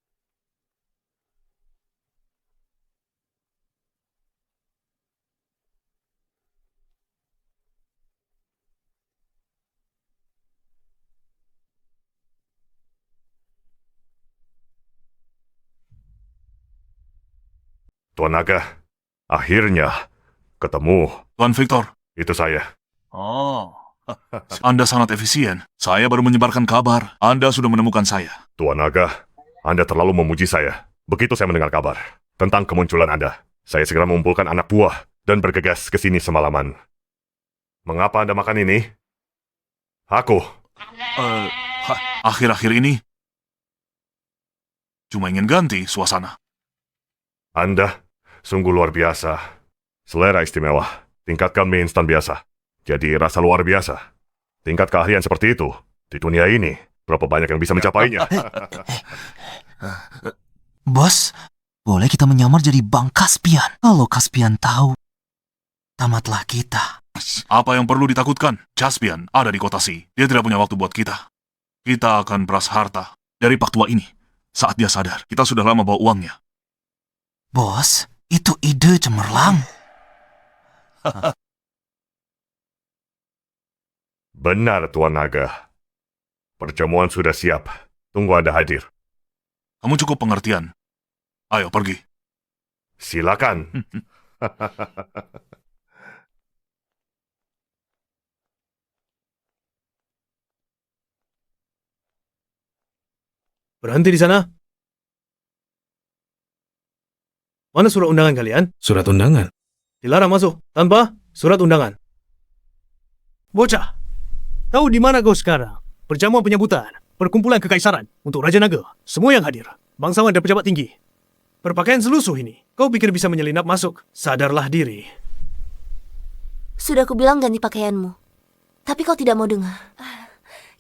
Tuan Naga, akhirnya ketemu. Tuan Victor. Itu saya. Oh, Anda sangat efisien. Saya baru menyebarkan kabar. Anda sudah menemukan saya. Tuan Naga, Anda terlalu memuji saya. Begitu saya mendengar kabar tentang kemunculan Anda, saya segera mengumpulkan anak buah dan bergegas ke sini semalaman. Mengapa Anda makan ini? Aku. Akhir-akhir ini, cuma ingin ganti suasana. Anda sungguh luar biasa. Selera istimewa. Tingkatkan mie instan biasa. Jadi rasa luar biasa. Tingkat keahlian seperti itu, di dunia ini, berapa banyak yang bisa mencapainya? Bos, boleh kita menyamar jadi Bang Caspian. Kalau Caspian tahu, tamatlah kita. Apa yang perlu ditakutkan? Caspian ada di kota Si. Dia tidak punya waktu buat kita. Kita akan peras harta dari Pak Tua ini. Saat dia sadar, kita sudah lama bawa uangnya. Bos, itu ide cemerlang. Benar, Tuan Naga. Perjamuan sudah siap. Tunggu Anda hadir. Kamu cukup pengertian. Ayo pergi. Silakan. Berhenti di sana. Mana surat undangan kalian? Surat undangan? Dilarang masuk tanpa surat undangan. Bocah, tahu di mana kau sekarang? Perjamuan penyambutan, perkumpulan kekaisaran untuk Raja Naga. Semua yang hadir, bangsawan dan pejabat tinggi. Berpakaian selusuh ini, kau pikir bisa menyelinap masuk? Sadarlah diri. Sudah kubilang ganti pakaianmu. Tapi kau tidak mau dengar.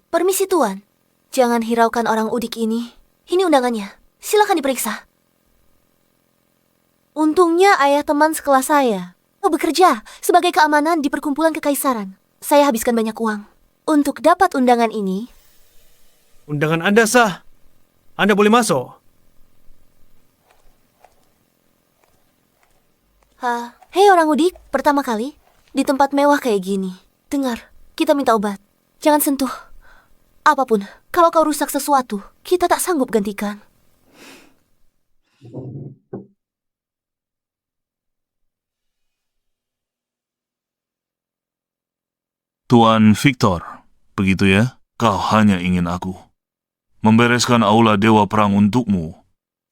Permisi Tuan, jangan hiraukan orang udik ini. Ini undangannya, silakan diperiksa. Untungnya ayah teman sekelas saya. Kau bekerja sebagai keamanan di perkumpulan kekaisaran. Saya habiskan banyak uang. Untuk dapat undangan ini... Undangan Anda sah. Anda boleh masuk. Hei orang udik, pertama kali di tempat mewah kayak gini. Dengar, kita minta obat. Jangan sentuh. Apapun, kalau kau rusak sesuatu, kita tak sanggup gantikan. Tuan Victor, begitu ya? Kau hanya ingin aku membereskan aula Dewa Perang untukmu.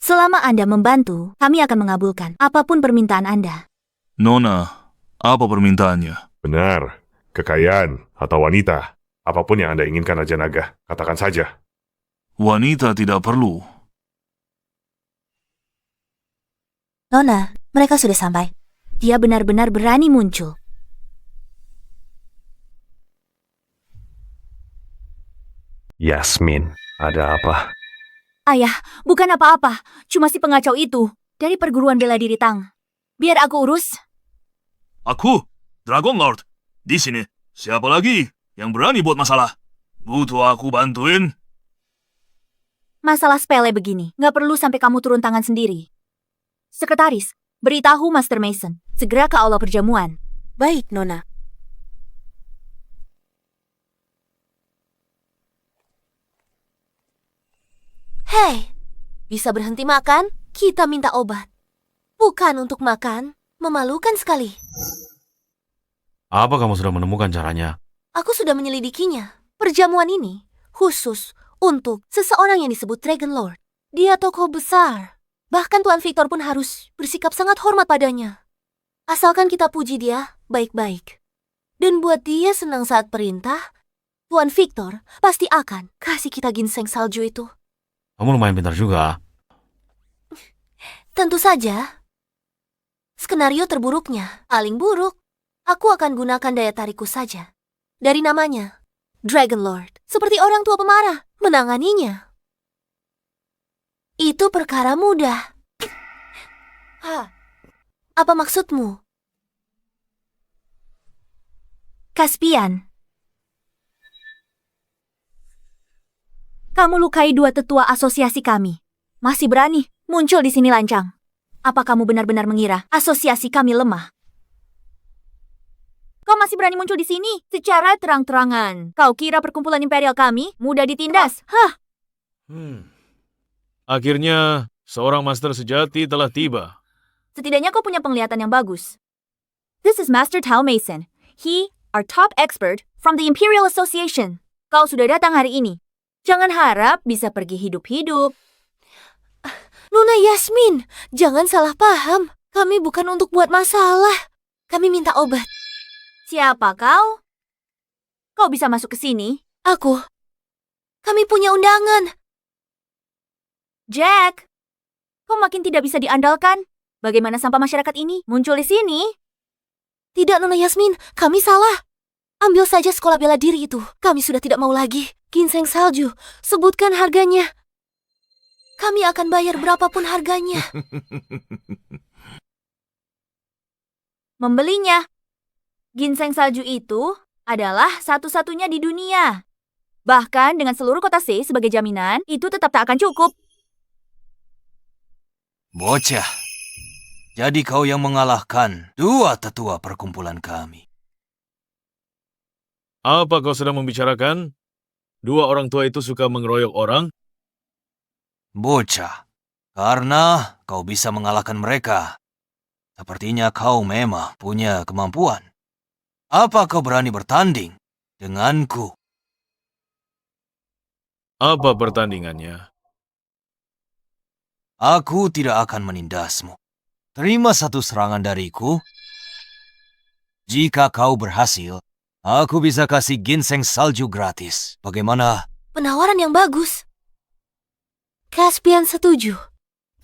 Selama Anda membantu, kami akan mengabulkan apapun permintaan Anda. Nona, apa permintaannya? Benar. Kekayaan atau wanita. Apapun yang Anda inginkan, Raja Naga. Katakan saja. Wanita tidak perlu. Nona, mereka sudah sampai. Dia benar-benar berani muncul. Yasmin, ada apa? Ayah, bukan apa-apa. Cuma si pengacau itu dari perguruan bela diri Tang. Biar aku urus. Aku, Dragon Lord. Di sini, siapa lagi yang berani buat masalah? Butuh aku bantuin? Masalah sepele begini, nggak perlu sampai kamu turun tangan sendiri. Sekretaris, beritahu Master Mason, segera ke aula perjamuan. Baik, Nona. Hei, bisa berhenti makan? Kita minta obat. Bukan untuk makan, memalukan sekali. Apa kamu sudah menemukan caranya? Aku sudah menyelidikinya. Perjamuan ini khusus untuk seseorang yang disebut Dragon Lord. Dia tokoh besar. Bahkan Tuan Victor pun harus bersikap sangat hormat padanya. Asalkan kita puji dia baik-baik. Dan buat dia senang saat perintah, Tuan Victor pasti akan kasih kita ginseng salju itu. Kamu lumayan pintar juga. Tentu saja. Skenario terburuknya, paling buruk. Aku akan gunakan daya tarikku saja. Dari namanya, Dragon Lord. Seperti orang tua pemarah, menanganinya. Itu perkara mudah. Apa maksudmu? Caspian. Kamu lukai dua tetua asosiasi kami. Masih berani muncul di sini lancang. Apa kamu benar-benar mengira asosiasi kami lemah? Kau masih berani muncul di sini secara terang-terangan. Kau kira perkumpulan imperial kami mudah ditindas? Hah? Akhirnya, seorang master sejati telah tiba. Setidaknya kau punya penglihatan yang bagus. This is Master Tao Mason. He, our top expert from the Imperial Association. Kau sudah datang hari ini. Jangan harap bisa pergi hidup-hidup. Nona Yasmin, jangan salah paham. Kami bukan untuk buat masalah. Kami minta obat. Siapa kau? Kau bisa masuk ke sini? Kami punya undangan. Jack, kau makin tidak bisa diandalkan. Bagaimana sampah masyarakat ini muncul di sini? Tidak, Nona Yasmin, kami salah. Ambil saja sekolah bela diri itu. Kami sudah tidak mau lagi. Ginseng salju, sebutkan harganya. Kami akan bayar berapapun harganya. Membelinya. Ginseng salju itu adalah satu-satunya di dunia. Bahkan dengan seluruh kota C sebagai jaminan, itu tetap tak akan cukup. Bocah, jadi kau yang mengalahkan dua tetua perkumpulan kami. Apa kau sedang membicarakan? Dua orang tua itu suka mengeroyok orang? Bocah, karena kau bisa mengalahkan mereka. Sepertinya kau memang punya kemampuan. Apa kau berani bertanding denganku? Apa pertandingannya? Aku tidak akan menindasmu. Terima satu serangan dariku. Jika kau berhasil, aku bisa kasih ginseng salju gratis. Bagaimana? Penawaran yang bagus. Caspian setuju.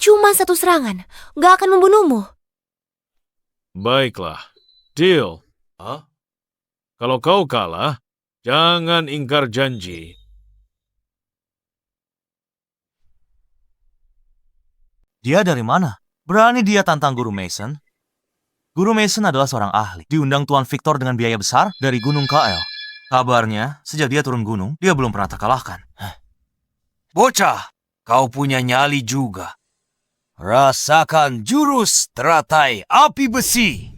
Cuma satu serangan, gak akan membunuhmu. Baiklah. Deal. Kalau kau kalah, jangan ingkar janji. Dia dari mana? Berani dia tantang Guru Mason? Guru Mason adalah seorang ahli. Diundang Tuan Victor dengan biaya besar dari Gunung KL. Kabarnya, sejak dia turun gunung, dia belum pernah terkalahkan. Bocah, kau punya nyali juga. Rasakan jurus teratai api besi.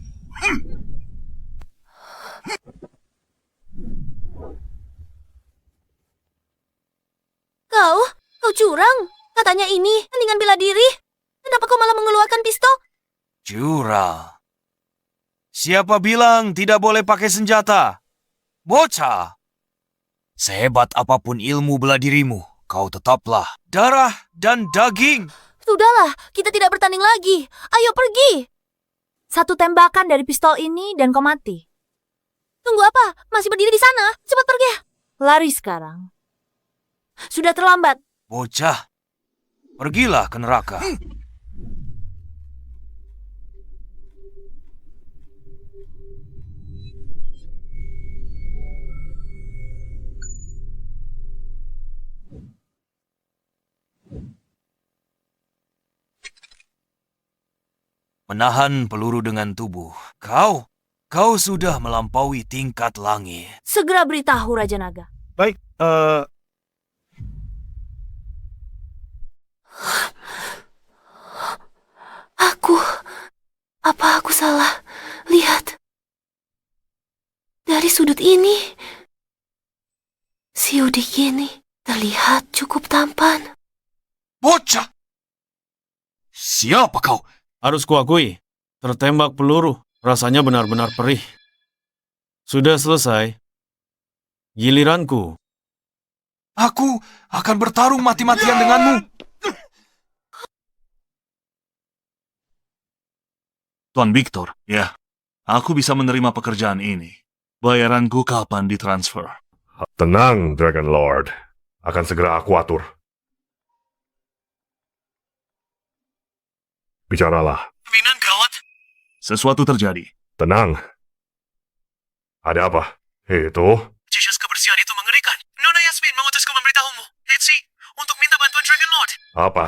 Kau curang. Katanya ini tandingan bela diri. Kenapa kau malah mengeluarkan pistol? Curang. Siapa bilang tidak boleh pakai senjata? Bocah. Sehebat apapun ilmu bela dirimu, kau tetaplah darah dan daging. Sudahlah, kita tidak bertanding lagi. Ayo pergi. Satu tembakan dari pistol ini dan kau mati. Tunggu apa? Masih berdiri di sana. Cepat pergi. Lari sekarang. Sudah terlambat. Bocah, pergilah ke neraka. Menahan peluru dengan tubuh. Kau sudah melampaui tingkat langit. Segera beritahu Raja Naga. Baik, Apa aku salah? Lihat. Dari sudut ini, si Udik ini terlihat cukup tampan. Bocah! Siapa kau? Harus kuakui, tertembak peluru rasanya benar-benar perih. Sudah selesai. Giliranku. Aku akan bertarung mati-matian denganmu. Tuan Victor, ya, aku bisa menerima pekerjaan ini. Bayaranku kapan ditransfer? Tenang, Dragon Lord. Akan segera aku atur. Bicaralah. Minang gawat. Sesuatu terjadi. Tenang. Ada apa? Itu? Jesus kebersihan itu mengerikan. Nona Yasmin mengutusku memberitahumu, Hetsi, untuk minta bantuan Dragon Lord. Apa?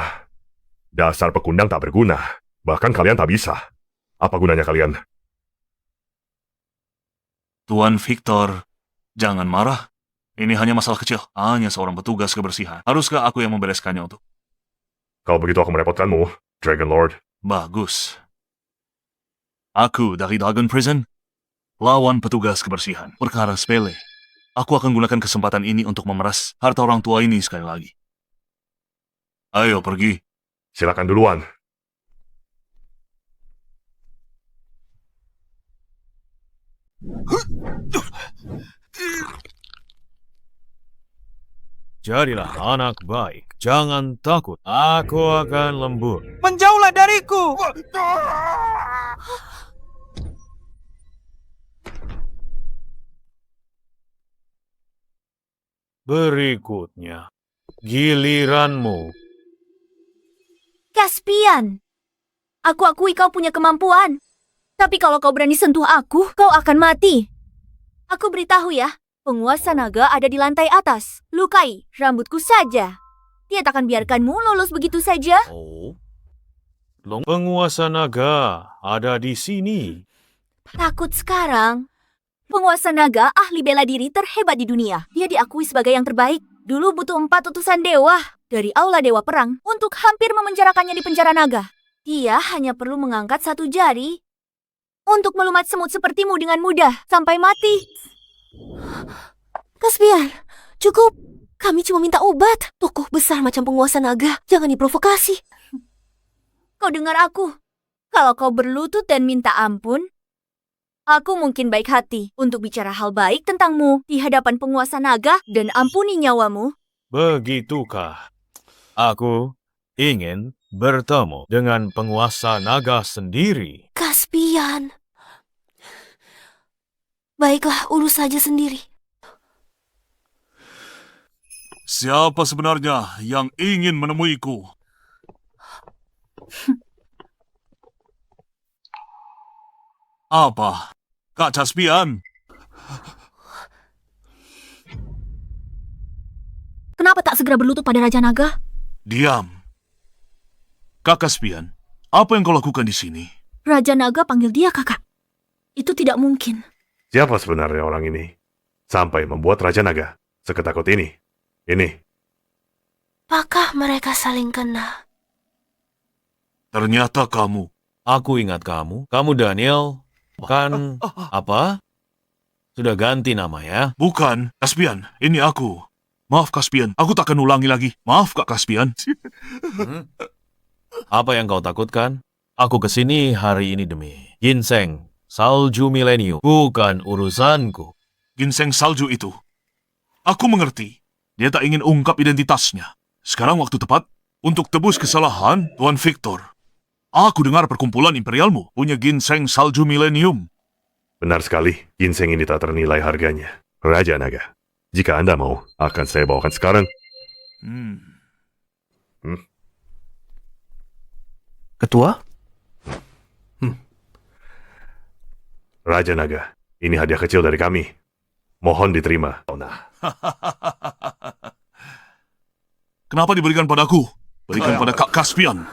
Dasar pekundang tak berguna. Bahkan kalian tak bisa. Apa gunanya kalian? Tuan Victor, jangan marah. Ini hanya masalah kecil. Hanya seorang petugas kebersihan. Haruskah aku yang membereskannya untuk? Kalau begitu aku merepotkanmu, Dragon Lord. Bagus. Aku dari Dragon Prison. Lawan petugas kebersihan. Perkara sepele. Aku akan gunakan kesempatan ini untuk memeras harta orang tua ini sekali lagi. Ayo pergi. Silakan duluan. Jadilah anak baik. Jangan takut. Aku akan lembut. Menjauhlah dariku! Berikutnya, giliranmu. Caspian, aku akui kau punya kemampuan. Tapi kalau kau berani sentuh aku, kau akan mati. Aku beritahu ya, penguasa naga ada di lantai atas. Lukai rambutku saja. Dia tak akan biarkanmu lolos begitu saja. Oh, penguasa naga ada di sini. Takut sekarang. Penguasa naga ahli bela diri terhebat di dunia. Dia diakui sebagai yang terbaik. Dulu butuh 4 utusan dewa dari Aula Dewa Perang untuk hampir memenjarakannya di penjara naga. Dia hanya perlu mengangkat 1 jari untuk melumat semut sepertimu dengan mudah sampai mati. Caspian, cukup. Kami cuma minta obat. Tokoh besar macam penguasa naga, jangan diprovokasi. Kau dengar aku. Kalau kau berlutut dan minta ampun, aku mungkin baik hati untuk bicara hal baik tentangmu di hadapan penguasa naga dan ampuni nyawamu. Begitukah? Aku ingin bertemu dengan penguasa naga sendiri. Caspian. Baiklah, urus saja sendiri. Siapa sebenarnya yang ingin menemuiku? Apa? Kak Caspian? Kenapa tak segera berlutut pada Raja Naga? Diam. Kak Caspian, apa yang kau lakukan di sini? Raja Naga panggil dia kakak. Itu tidak mungkin. Siapa sebenarnya orang ini? Sampai membuat Raja Naga seketakut ini. Ini. Apakah mereka saling kenal? Ternyata kamu. Aku ingat kamu. Kamu Daniel. Kan apa? Sudah ganti nama ya? Bukan, Caspian. Ini aku. Maaf, Caspian. Aku tak akan ulangi lagi. Maaf, Kak Caspian. Apa yang kau takutkan? Aku kesini hari ini demi ginseng, salju milenium. Bukan urusanku. Ginseng salju itu. Aku mengerti. Dia tak ingin ungkap identitasnya. Sekarang waktu tepat untuk tebus kesalahan Tuan Victor. Aku dengar perkumpulan imperialmu punya ginseng salju milenium. Benar sekali, ginseng ini tak ternilai harganya. Raja Naga, jika Anda mau, akan saya bawakan sekarang. Ketua? Raja Naga, ini hadiah kecil dari kami. Mohon diterima. Nah, Kenapa diberikan padaku? Berikan pada Kak Caspian.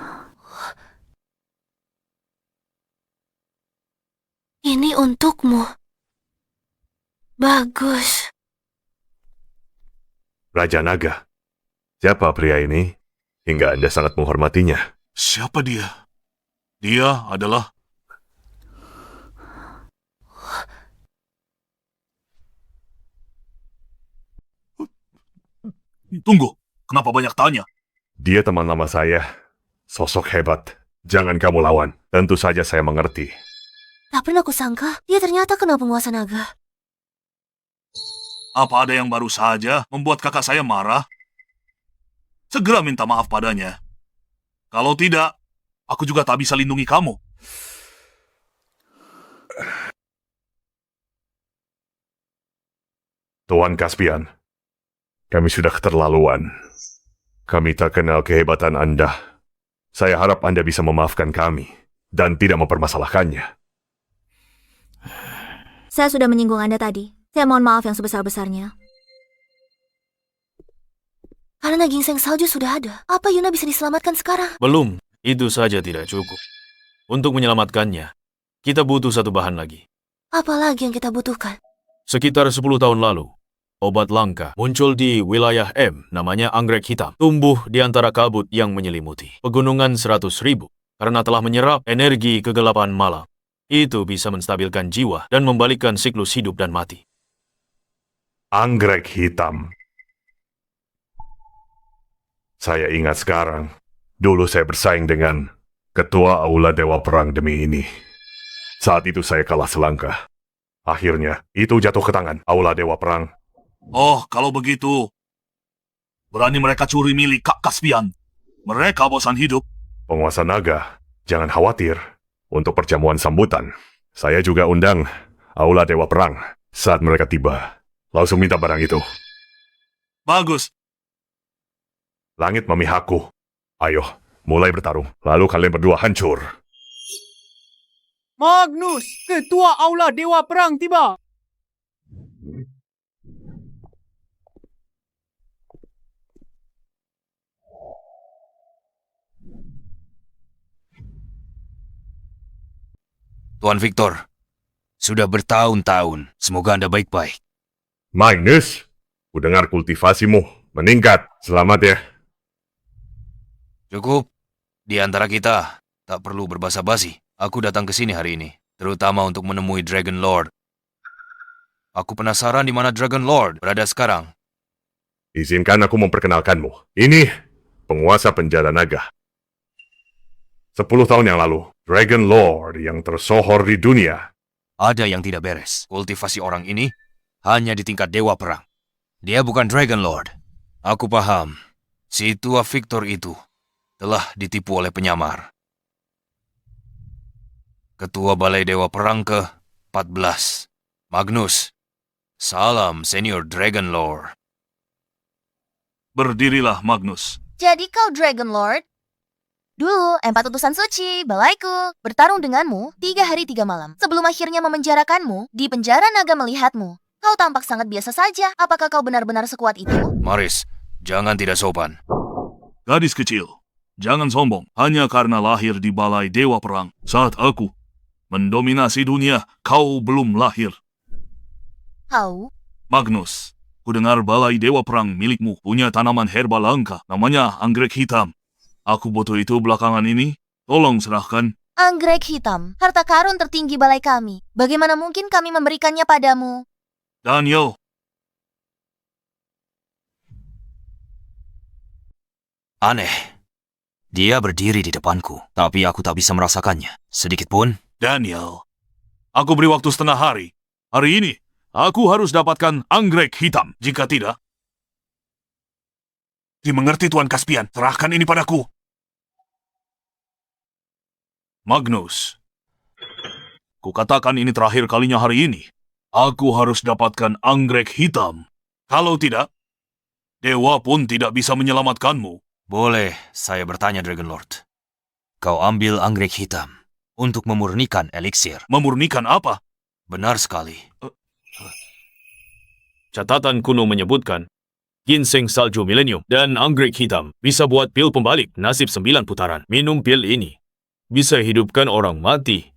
Ini untukmu. Bagus. Raja Naga, siapa pria ini? Hingga Anda sangat menghormatinya. Siapa dia? Dia adalah... Tunggu, kenapa banyak tanya? Dia teman lama saya. Sosok hebat. Jangan kamu lawan. Tentu saja saya mengerti. Tak pernah kusangka, dia ternyata kenal penguasa naga. Apa ada yang baru saja membuat kakak saya marah? Segera minta maaf padanya. Kalau tidak, aku juga tak bisa lindungi kamu. Tuan Caspian, kami sudah keterlaluan. Kami tak kenal kehebatan Anda. Saya harap Anda bisa memaafkan kami dan tidak mempermasalahkannya. Saya sudah menyinggung Anda tadi. Saya mohon maaf yang sebesar-besarnya. Karena ginseng salju sudah ada, apa Yuna bisa diselamatkan sekarang? Belum, itu saja tidak cukup. Untuk menyelamatkannya, kita butuh satu bahan lagi. Apa lagi yang kita butuhkan? Sekitar 10 tahun lalu, obat langka muncul di wilayah M, namanya anggrek hitam. Tumbuh di antara kabut yang menyelimuti pegunungan 100.000 karena telah menyerap energi kegelapan malam. Itu bisa menstabilkan jiwa dan membalikkan siklus hidup dan mati. Anggrek hitam. Saya ingat sekarang, dulu saya bersaing dengan Ketua Aula Dewa Perang demi ini. Saat itu saya kalah selangkah. Akhirnya, itu jatuh ke tangan Aula Dewa Perang. Oh, kalau begitu, berani mereka curi milik Kak Caspian. Mereka bosan hidup. Penguasa naga, jangan khawatir. Untuk perjamuan sambutan, saya juga undang Aula Dewa Perang. Saat mereka tiba, langsung minta barang itu. Bagus. Langit memihakku. Ayo, mulai bertarung. Lalu kalian berdua hancur. Magnus, Ketua Aula Dewa Perang tiba. Tuan Victor, sudah bertahun-tahun. Semoga Anda baik-baik. Magnus, kudengar kultivasimu meningkat. Selamat ya. Cukup. Di antara kita, tak perlu berbasa-basi. Aku datang ke sini hari ini, terutama untuk menemui Dragon Lord. Aku penasaran di mana Dragon Lord berada sekarang. Izinkan aku memperkenalkanmu. Ini penguasa penjara naga. 10 tahun yang lalu, Dragon Lord yang tersohor di dunia. Ada yang tidak beres. Kultivasi orang ini hanya di tingkat dewa perang. Dia bukan Dragon Lord. Aku paham. Si tua Victor itu telah ditipu oleh penyamar. Ketua Balai Dewa Perang ke-14. Magnus. Salam, Senior Dragon Lord. Berdirilah, Magnus. Jadi kau Dragon Lord? Dulu, empat utusan suci, balaiku, bertarung denganmu 3 hari 3 malam. Sebelum akhirnya memenjarakanmu, di penjara naga melihatmu. Kau tampak sangat biasa saja. Apakah kau benar-benar sekuat itu? Maris, jangan tidak sopan. Gadis kecil, jangan sombong. Hanya karena lahir di Balai Dewa Perang, saat aku mendominasi dunia, kau belum lahir. Kau? Magnus, kudengar Balai Dewa Perang milikmu punya tanaman herba langka, namanya anggrek hitam. Aku butuh itu belakangan ini. Tolong serahkan. Anggrek hitam, harta karun tertinggi balai kami. Bagaimana mungkin kami memberikannya padamu? Daniel. Aneh. Dia berdiri di depanku, tapi aku tak bisa merasakannya. Sedikit pun. Daniel, aku beri waktu setengah hari. Hari ini, aku harus dapatkan anggrek hitam. Jika tidak, dimengerti Tuan Caspian, serahkan ini padaku. Magnus, kukatakan ini terakhir kalinya hari ini. Aku harus dapatkan anggrek hitam. Kalau tidak, dewa pun tidak bisa menyelamatkanmu. Boleh saya bertanya, Dragon Lord? Kau ambil anggrek hitam untuk memurnikan eliksir. Memurnikan apa? Benar sekali. Catatan kuno menyebutkan, ginseng salju milenium dan anggrek hitam bisa buat pil pembalik nasib 9 putaran. Minum pil ini bisa hidupkan orang mati,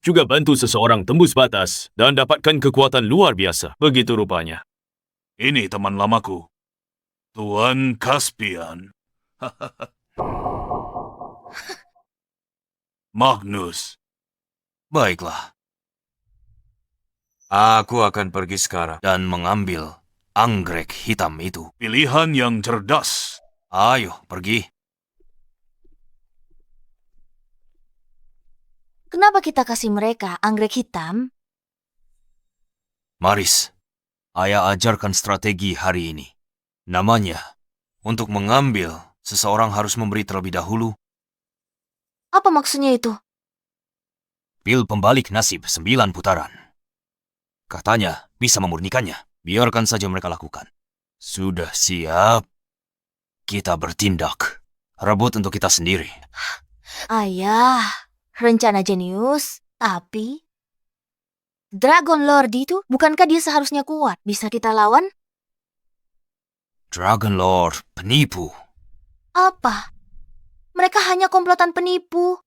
juga bantu seseorang tembus batas dan dapatkan kekuatan luar biasa. Begitu rupanya. Ini teman lamaku, Tuan Caspian. Magnus. Baiklah. Aku akan pergi sekarang dan mengambil anggrek hitam itu. Pilihan yang cerdas. Ayo, pergi. Kenapa kita kasih mereka anggrek hitam? Maris, ayah ajarkan strategi hari ini. Namanya, untuk mengambil, seseorang harus memberi terlebih dahulu Apa maksudnya itu? pil pembalik nasib 9 putaran. Katanya bisa memurnikannya. Biarkan saja mereka lakukan. Sudah siap? Kita bertindak. Rebut untuk kita sendiri. Ayah, rencana jenius, tapi... Dragon Lord itu, bukankah dia seharusnya kuat? Bisa kita lawan? Dragon Lord, penipu. Apa? Mereka hanya komplotan penipu.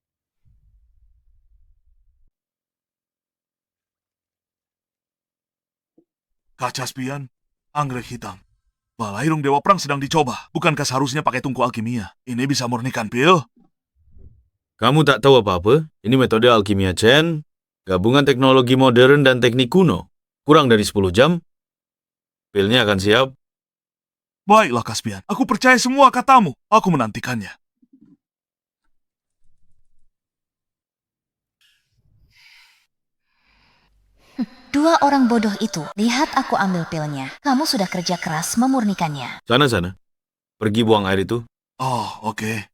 Kak Caspian, anggrek hitam. Balairung Dewa Perang sedang dicoba. Bukankah seharusnya pakai tungku alkimia? Ini bisa murnikan pil? Kamu tak tahu apa-apa? Ini metode alkimia Chen, gabungan teknologi modern dan teknik kuno. Kurang dari 10 jam, pilnya akan siap. Baiklah, Caspian. Aku percaya semua katamu. Aku menantikannya. Dua orang bodoh itu, lihat aku ambil pilnya. Kamu sudah kerja keras memurnikannya. Sana. Pergi buang air itu. Oh, oke.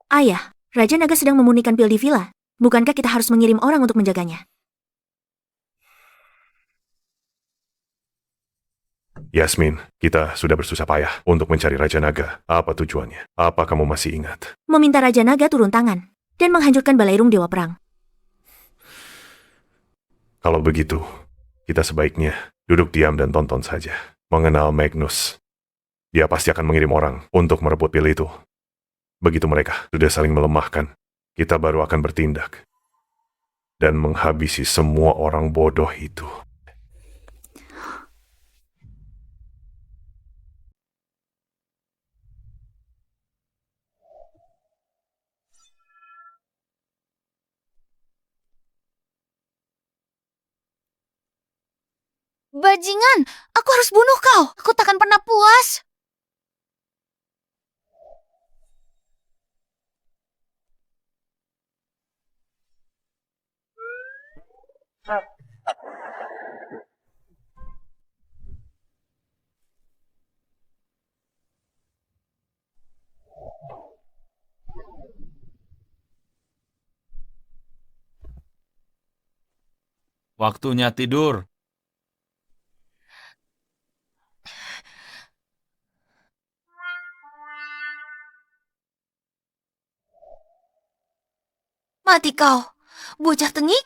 Ayah, Raja Naga sedang memurnikan pil di villa. Bukankah kita harus mengirim orang untuk menjaganya? Yasmin, kita sudah bersusah payah untuk mencari Raja Naga. Apa tujuannya? Apa kamu masih ingat? Meminta Raja Naga turun tangan dan menghancurkan Balairung Dewa Perang. Kalau begitu, kita sebaiknya duduk diam dan tonton saja. Mengenal Magnus, dia pasti akan mengirim orang untuk merebut pil itu. Begitu mereka sudah saling melemahkan, kita baru akan bertindak dan menghabisi semua orang bodoh itu. Bajingan, aku harus bunuh kau. Aku takkan pernah puas. Waktunya tidur. Mati kau, bocah tengik.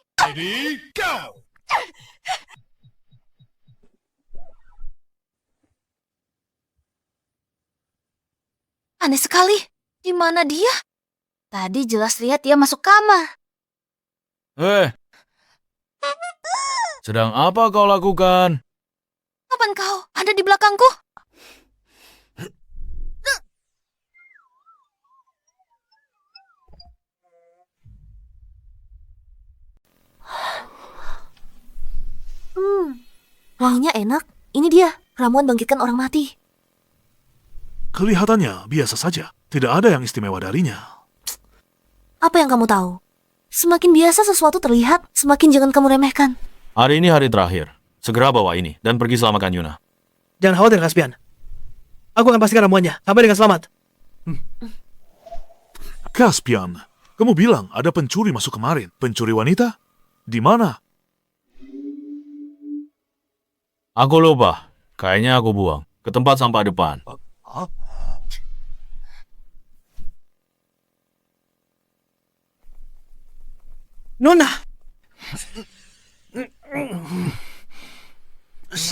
Aneh sekali. Di mana dia? Tadi jelas lihat dia masuk kamar. Sedang apa kau lakukan? Kapan kau ada di belakangku? Wanginya enak. Ini dia, ramuan bangkitkan orang mati. Kelihatannya biasa saja. Tidak ada yang istimewa darinya. Apa yang kamu tahu? Semakin biasa sesuatu terlihat, semakin jangan kamu remehkan. Hari ini hari terakhir. Segera bawa ini dan pergi selamatkan Yuna. Jangan khawatir, Caspian. Aku akan pastikan ramuannya. Sampai dengan selamat. Caspian, kamu bilang ada pencuri masuk kemarin. Pencuri wanita? Di mana? Aku lupa. Kayaknya aku buang ke tempat sampah depan. Nona!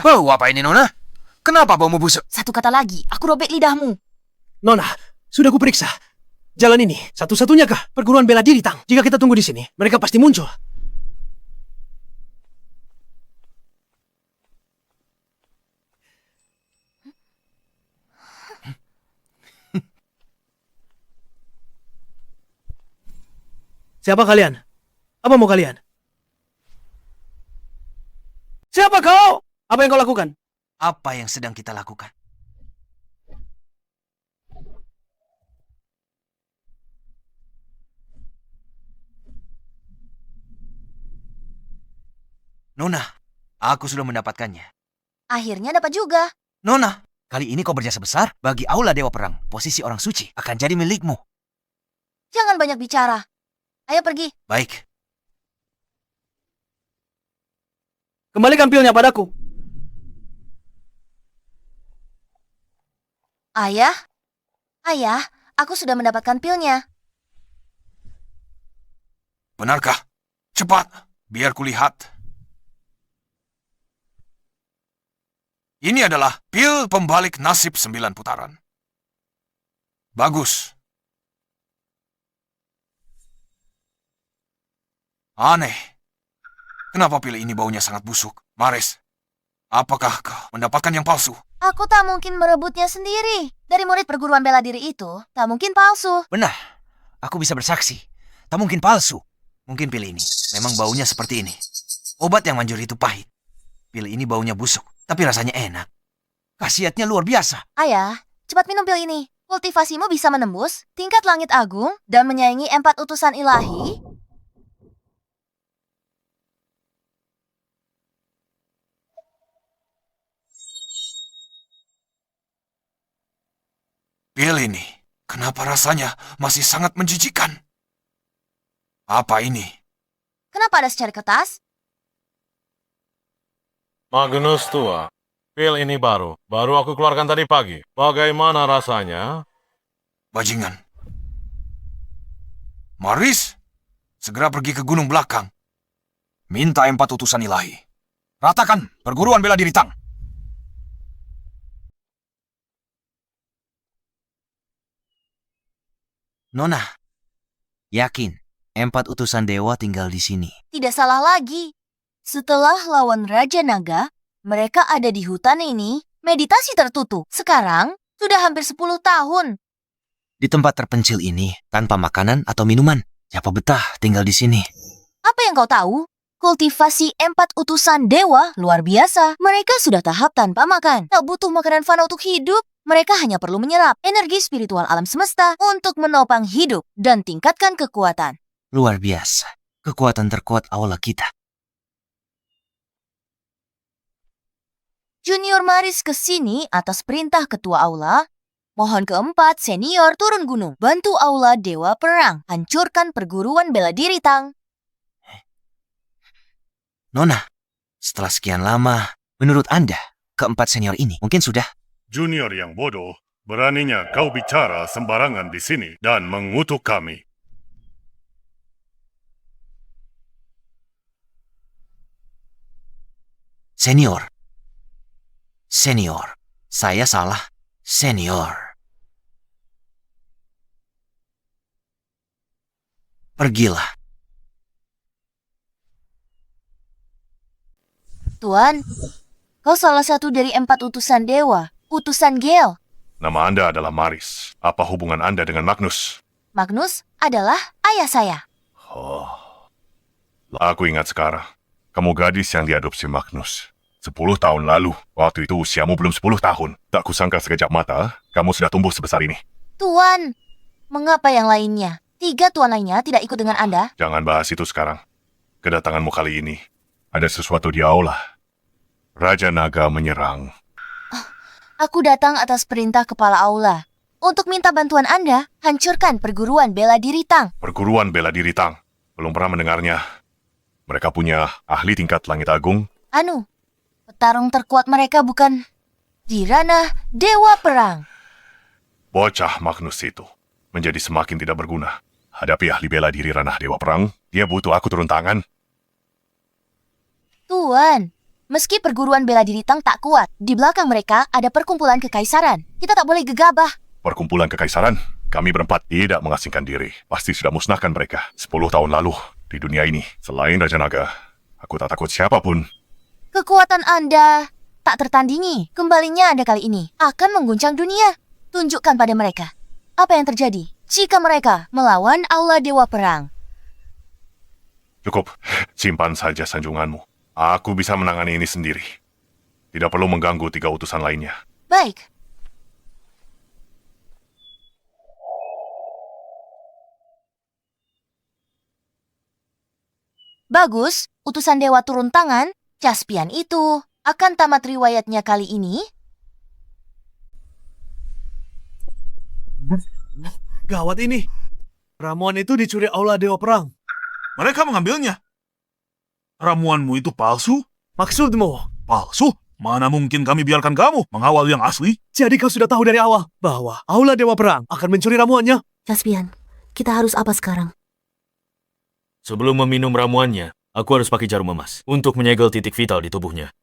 Bau apa ini, Nona? Kenapa baumu busuk? Satu kata lagi, aku robek lidahmu. Nona, sudah kuperiksa. Jalan ini satu-satunya kah perguruan bela diri, Tang? Jika kita tunggu di sini, mereka pasti muncul. Siapa kalian? Apa mau kalian? Siapa kau? Apa yang kau lakukan? Apa yang sedang kita lakukan? Nona, aku sudah mendapatkannya. Akhirnya dapat juga. Nona, kali ini kau berjasa besar bagi Aula Dewa Perang. Posisi orang suci akan jadi milikmu. Jangan banyak bicara. Ayo pergi. Baik. Kembalikan pilnya padaku. Ayah? Ayah, aku sudah mendapatkan pilnya. Benarkah? Cepat, biar kulihat. Ini adalah pil pembalik nasib 9 putaran. Bagus. Aneh. Kenapa pil ini baunya sangat busuk? Maris, apakah kau mendapatkan yang palsu? Aku tak mungkin merebutnya sendiri. Dari murid perguruan bela diri itu, tak mungkin palsu. Benar, aku bisa bersaksi. Tak mungkin palsu. Mungkin pil ini memang baunya seperti ini. Obat yang manjur itu pahit. Pil ini baunya busuk, tapi rasanya enak. Khasiatnya luar biasa. Ayah, cepat minum pil ini. Kultivasimu bisa menembus tingkat langit agung dan menyaingi 4 utusan ilahi. Pil ini, kenapa rasanya masih sangat menjijikan? Apa ini? Kenapa ada secari kertas? Magnus tua, pil ini baru aku keluarkan tadi pagi. Bagaimana rasanya? Bajingan. Maris, segera pergi ke gunung belakang. Minta 4 utusan ilahi. Ratakan perguruan bela diri Tang. Nona, yakin 4 utusan dewa tinggal di sini. Tidak salah lagi. Setelah lawan Raja Naga, mereka ada di hutan ini, meditasi tertutup. Sekarang, sudah hampir 10 tahun. Di tempat terpencil ini, tanpa makanan atau minuman. Siapa betah tinggal di sini? Apa yang kau tahu? Kultivasi 4 utusan dewa luar biasa. Mereka sudah tahap tanpa makan. Tak butuh makanan fana untuk hidup. Mereka hanya perlu menyerap energi spiritual alam semesta untuk menopang hidup dan tingkatkan kekuatan. Luar biasa. Kekuatan terkuat aula kita. Junior Maris ke sini atas perintah ketua aula. Mohon keempat senior turun gunung. Bantu aula Dewa Perang. Hancurkan perguruan bela diri Tang. Nona, setelah sekian lama, menurut Anda, keempat senior ini mungkin sudah? Junior yang bodoh, beraninya kau bicara sembarangan di sini dan mengutuk kami. Senior. Senior. Saya salah. Senior. Pergilah. Tuan, kau salah satu dari 4 utusan dewa. Utusan Gale. Nama Anda adalah Maris. Apa hubungan Anda dengan Magnus? Magnus adalah ayah saya. Oh. Aku ingat sekarang. Kamu gadis yang diadopsi Magnus. 10 tahun lalu. Waktu itu usiamu belum 10 tahun. Tak kusangka sekejap mata, kamu sudah tumbuh sebesar ini. Tuan, mengapa yang lainnya? 3 tuan lainnya tidak ikut dengan Anda? Jangan bahas itu sekarang. Kedatanganmu kali ini, ada sesuatu di aula. Raja Naga menyerang. Aku datang atas perintah kepala aula. Untuk minta bantuan Anda, hancurkan perguruan bela diri Tang. Perguruan bela diri Tang. Belum pernah mendengarnya. Mereka punya ahli tingkat langit agung. Petarung terkuat mereka bukan di ranah Dewa Perang. Bocah Magnus itu menjadi semakin tidak berguna. Hadapi ahli bela diri ranah Dewa Perang, dia butuh aku turun tangan. Tuan, meski perguruan bela diri Tang tak kuat, di belakang mereka ada perkumpulan kekaisaran. Kita tak boleh gegabah. Perkumpulan kekaisaran? Kami berempat tidak mengasingkan diri. Pasti sudah musnahkan mereka 10 tahun lalu di dunia ini. Selain Raja Naga, aku tak takut siapapun. Kekuatan Anda tak tertandingi. Kembalinya Anda kali ini akan mengguncang dunia. Tunjukkan pada mereka apa yang terjadi jika mereka melawan aula Dewa Perang. Cukup, simpan saja sanjunganmu. Aku bisa menangani ini sendiri. Tidak perlu mengganggu 3 utusan lainnya. Baik. Bagus, utusan dewa turun tangan. Caspian itu akan tamat riwayatnya kali ini. Gawat ini. Ramuan itu dicuri aula Dewa Perang. Mereka mengambilnya. Ramuanmu itu palsu? Maksudmu? Palsu? Mana mungkin kami biarkan kamu mengawal yang asli? Jadi kau sudah tahu dari awal bahwa aula Dewa Perang akan mencuri ramuannya? Caspian, kita harus apa sekarang? Sebelum meminum ramuannya, aku harus pakai jarum emas untuk menyegel titik vital di tubuhnya.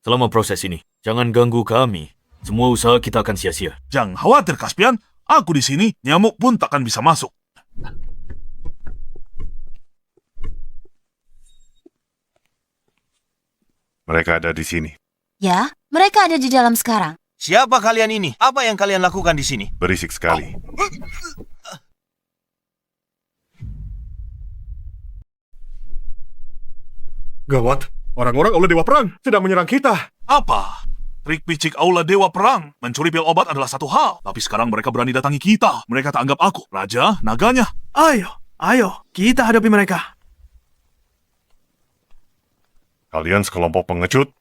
Selama proses ini, jangan ganggu kami. Semua usaha kita akan sia-sia. Jangan khawatir, Caspian. Aku di sini, nyamuk pun takkan bisa masuk. Mereka ada di sini. Ya, mereka ada di dalam sekarang. Siapa kalian ini? Apa yang kalian lakukan di sini? Berisik sekali. Gawat, orang-orang Aula Dewa Perang sedang menyerang kita. Apa? Trik picik Aula Dewa Perang mencuri pil obat adalah satu hal. Tapi sekarang mereka berani datangi kita. Mereka tak anggap aku raja naganya. Ayo, kita hadapi mereka. Kalian sekelompok pengecut.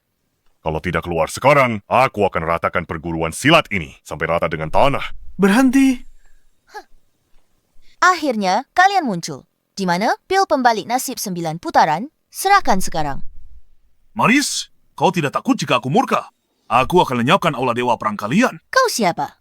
Kalau tidak keluar sekarang, aku akan ratakan perguruan silat ini sampai rata dengan tanah. Berhenti. Akhirnya, kalian muncul. Di mana pil pembalik nasib 9 putaran, serahkan sekarang. Maris, kau tidak takut jika aku murka? Aku akan lenyapkan Aula Dewa Perang kalian. Kau siapa?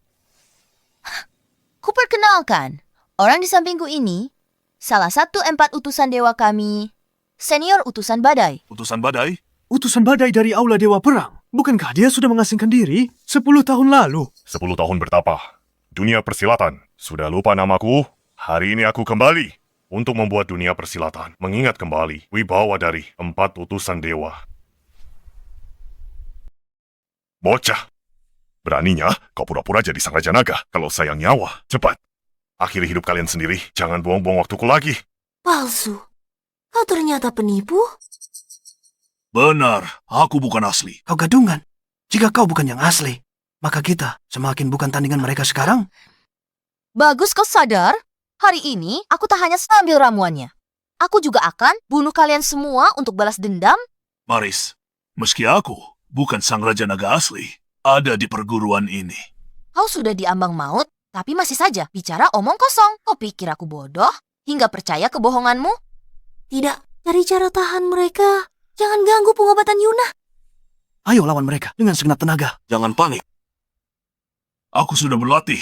Kuperkenalkan, orang di sampingku ini, salah satu 4 utusan dewa kami, senior utusan badai. Utusan badai? Utusan badai dari aula Dewa Perang. Bukankah dia sudah mengasingkan diri 10 tahun lalu? 10 tahun bertapa. Dunia persilatan. Sudah lupa namaku? Hari ini aku kembali untuk membuat dunia persilatan mengingat kembali wibawa dari 4 utusan dewa. Bocah. Beraninya kau pura-pura jadi sang Raja Naga kalau sayang nyawa. Cepat. Akhiri hidup kalian sendiri. Jangan buang-buang waktuku lagi. Palsu. Kau ternyata penipu? Benar, aku bukan asli. Kau gadungan. Jika kau bukan yang asli, maka kita semakin bukan tandingan mereka sekarang. Bagus kau sadar, hari ini aku tak hanya sambil ramuannya. Aku juga akan bunuh kalian semua untuk balas dendam. Maris, meski aku bukan sang Raja Naga asli, ada di perguruan ini. Kau sudah diambang maut, tapi masih saja bicara omong kosong. Kau pikir aku bodoh hingga percaya kebohonganmu? Tidak, cari cara tahan mereka. Jangan ganggu pengobatan Yuna. Ayo lawan mereka dengan segenap tenaga. Jangan panik. Aku sudah berlatih.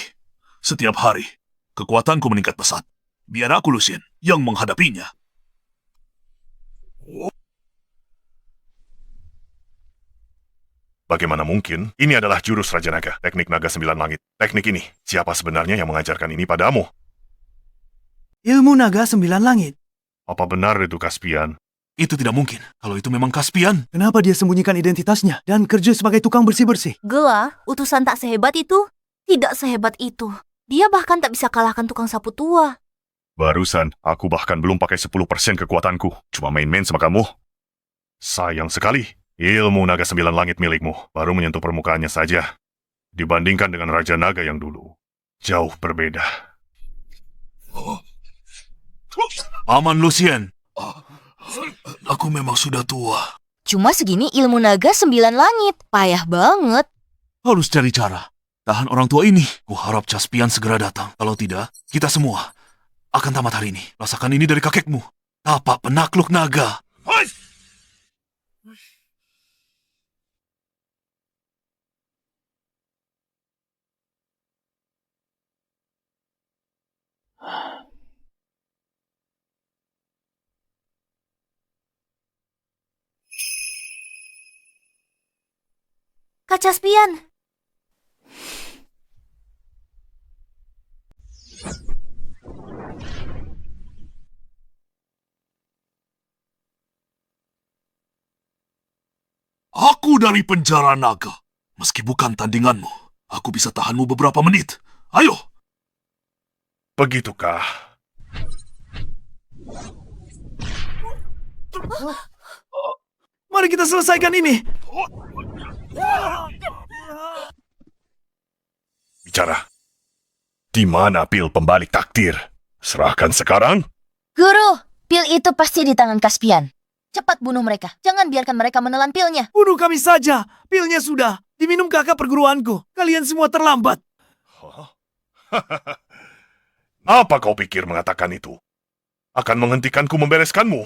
Setiap hari, kekuatanku meningkat pesat. Biar aku, Lucien, yang menghadapinya. Bagaimana mungkin? Ini adalah jurus Raja Naga, teknik naga 9 langit. Teknik ini, siapa sebenarnya yang mengajarkan ini padamu? Ilmu naga 9 langit. Apa benar itu Caspian? Itu tidak mungkin, kalau itu memang Caspian. Kenapa dia sembunyikan identitasnya dan kerja sebagai tukang bersih-bersih? Gela, utusan tak sehebat itu. Tidak sehebat itu. Dia bahkan tak bisa kalahkan tukang sapu tua. Barusan, aku bahkan belum pakai 10% kekuatanku. Cuma main-main sama kamu. Sayang sekali, ilmu naga 9 langit milikmu baru menyentuh permukaannya saja. Dibandingkan dengan Raja Naga yang dulu, jauh berbeda. Paman Lucien, aku memang sudah tua. Cuma segini ilmu naga 9 langit. Payah banget. Harus cari cara. Tahan orang tua ini. Kuharap Caspian segera datang. Kalau tidak, kita semua akan tamat hari ini. Rasakan ini dari kakekmu. Tapak penakluk naga. Kak Caspian. Aku dari penjara naga. Meski bukan tandinganmu, aku bisa tahanmu beberapa menit. Ayo! Begitukah? Mari kita selesaikan ini. Bicara. Di mana pil pembalik takdir? Serahkan sekarang. Guru, pil itu pasti di tangan Caspian. Cepat bunuh mereka. Jangan biarkan mereka menelan pilnya. Bunuh kami saja. Pilnya sudah diminum kakak perguruanku. Kalian semua terlambat. Apa kau pikir mengatakan itu? Akan menghentikanku membereskanmu?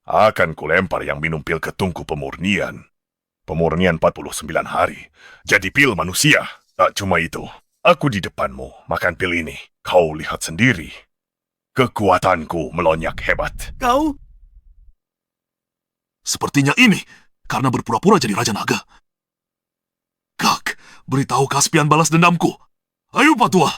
Akan kulempar yang minum pil ke tungku pemurnian. Pemurnian 49 hari. Jadi pil manusia. Tak cuma itu. Aku di depanmu makan pil ini. Kau lihat sendiri. Kekuatanku melonjak hebat. Kau? Sepertinya ini karena berpura-pura jadi Raja Naga. Gak, beritahu Caspian balas dendamku. Ayo, Pak Tua.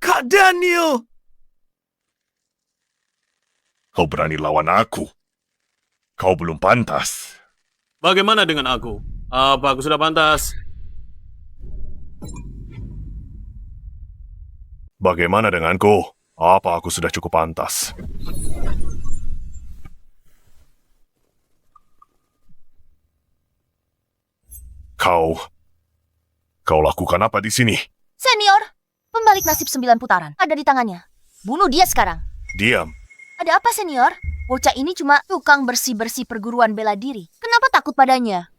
Kak Daniel! Kau berani lawan aku. Kau belum pantas. Bagaimana dengan aku? Apa aku sudah pantas? Bagaimana denganku? Apa aku sudah cukup pantas? Kau lakukan apa di sini? Senior, pembalik nasib 9 putaran. Ada di tangannya. Bunuh dia sekarang. Diam. Ada apa, senior? Bocah ini cuma tukang bersih-bersih perguruan bela diri. Kenapa takut padanya?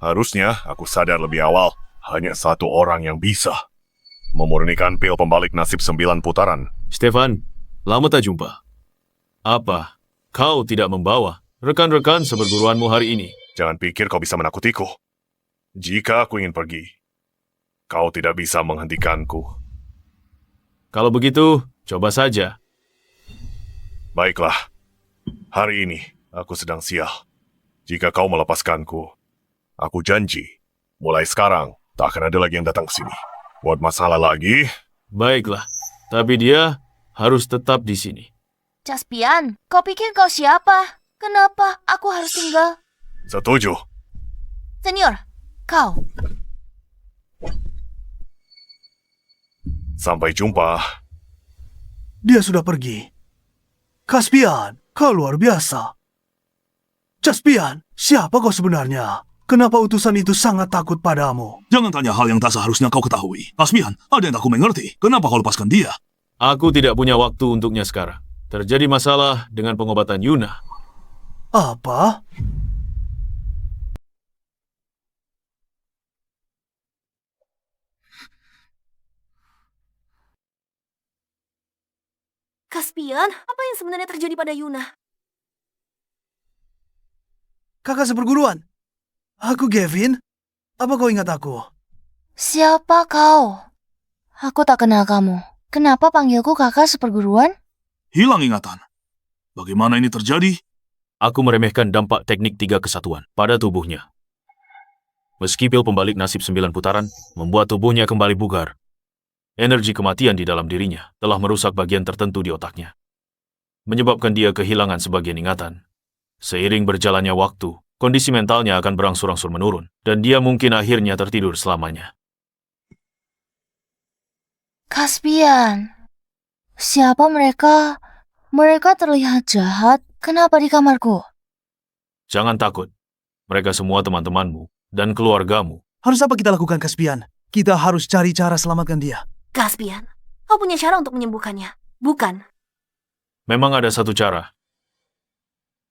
Harusnya aku sadar lebih awal. Hanya satu orang yang bisa memurnikan pil pembalik nasib 9 putaran. Stefan, lama tak jumpa. Apa? Kau tidak membawa rekan-rekan seperguruanmu hari ini? Jangan pikir kau bisa menakutiku. Jika aku ingin pergi, kau tidak bisa menghentikanku. Kalau begitu, coba saja. Baiklah, hari ini aku sedang sial. Jika kau melepaskanku, aku janji, mulai sekarang tak akan ada lagi yang datang ke sini. Buat masalah lagi, Baiklah, tapi dia harus tetap di sini. Caspian, kau pikir kau siapa? Kenapa aku harus tinggal? setuju. Senior, kau. Sampai jumpa. Dia sudah pergi. Caspian, kau luar biasa. Caspian, siapa kau sebenarnya? Kenapa utusan itu sangat takut padamu? Jangan tanya hal yang tak seharusnya kau ketahui. Caspian, ada yang aku mengerti. Kenapa kau lepaskan dia? Aku tidak punya waktu untuknya sekarang. Terjadi masalah dengan pengobatan Yuna. Apa? Caspian, apa yang sebenarnya terjadi pada Yuna? Kakak seperguruan. Aku Gavin. Apa kau ingat aku? Siapa kau? Aku tak kenal kamu. Kenapa panggilku kakak seperguruan? Hilang ingatan. Bagaimana ini terjadi? Aku meremehkan dampak teknik 3 kesatuan pada tubuhnya. Meski pil pembalik nasib 9 putaran membuat tubuhnya kembali bugar, energi kematian di dalam dirinya telah merusak bagian tertentu di otaknya, menyebabkan dia kehilangan sebagian ingatan. Seiring berjalannya waktu, kondisi mentalnya akan berangsur-angsur menurun, dan dia mungkin akhirnya tertidur selamanya. Caspian, siapa mereka? Mereka terlihat jahat. Kenapa di kamarku? Jangan takut. Mereka semua teman-temanmu dan keluargamu. Harus apa kita lakukan, Caspian? Kita harus cari cara selamatkan dia. Caspian, kau punya cara untuk menyembuhkannya, bukan? Memang ada satu cara.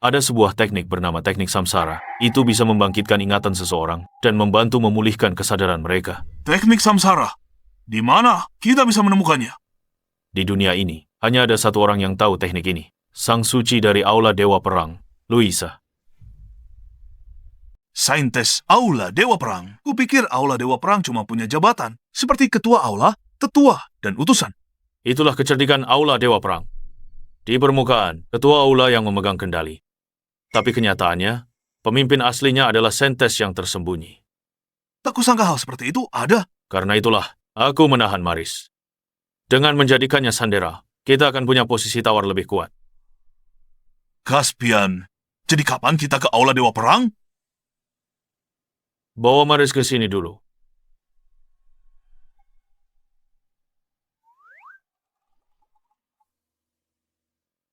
Ada sebuah teknik bernama teknik samsara. Itu bisa membangkitkan ingatan seseorang dan membantu memulihkan kesadaran mereka. Teknik samsara. Di mana kita bisa menemukannya? Di dunia ini, hanya ada satu orang yang tahu teknik ini. Sang suci dari Aula Dewa Perang, Luisa. Saintes Aula Dewa Perang. Kupikir Aula Dewa Perang cuma punya jabatan. Seperti ketua Aula, tetua, dan utusan. Itulah kecerdikan Aula Dewa Perang. Di permukaan, ketua Aula yang memegang kendali. Tapi kenyataannya, pemimpin aslinya adalah Saintes yang tersembunyi. Tak kusangka hal seperti itu ada. Karena itulah, aku menahan Maris. Dengan menjadikannya sandera, kita akan punya posisi tawar lebih kuat. Caspian, jadi kapan kita ke Aula Dewa Perang? Bawa Maris ke sini dulu.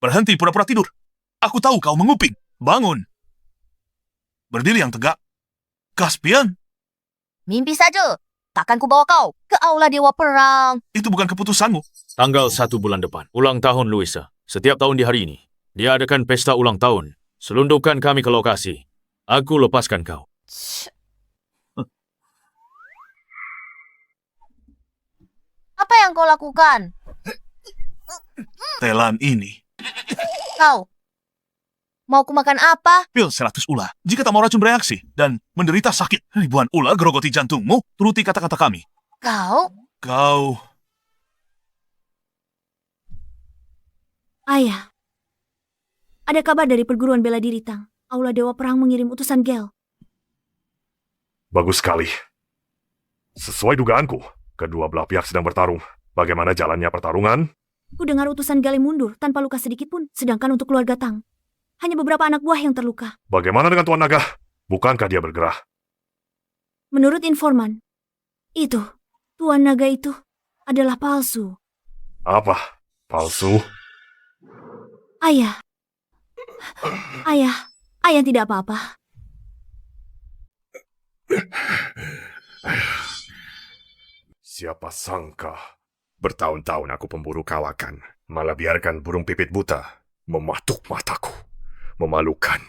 Berhenti pura-pura tidur. Aku tahu kau menguping. Bangun. Berdiri yang tegak. Caspian, Mimpi saja. Takkan ku bawa kau ke aula Dewa Perang. itu bukan keputusanmu. Tanggal 1 bulan depan, ulang tahun Luisa. Setiap tahun di hari ini, dia adakan pesta ulang tahun. Selundupkan kami ke lokasi. Aku lepaskan kau. Apa yang kau lakukan? Telan ini. Kau mau ku makan apa? Pil 100 ular. Jika tak mau racun bereaksi dan menderita sakit, ribuan ular gerogoti jantungmu, turuti kata-kata kami. Kau... Ayah, ada kabar dari perguruan bela diri Tang. Aula Dewa Perang mengirim utusan Gel. Bagus sekali. Sesuai dugaanku, kedua belah pihak sedang bertarung. Bagaimana jalannya pertarungan? Ku dengar utusan Gale mundur tanpa luka sedikit pun, sedangkan untuk keluarga Tang, hanya beberapa anak buah yang terluka. Bagaimana dengan Tuan Naga? Bukankah dia bergerah? Menurut informan, Tuan Naga itu adalah palsu. Apa? Palsu? Ayah tidak apa-apa. Siapa sangka bertahun-tahun aku pemburu kawakan, malah biarkan burung pipit buta mematuk mataku. Memalukan.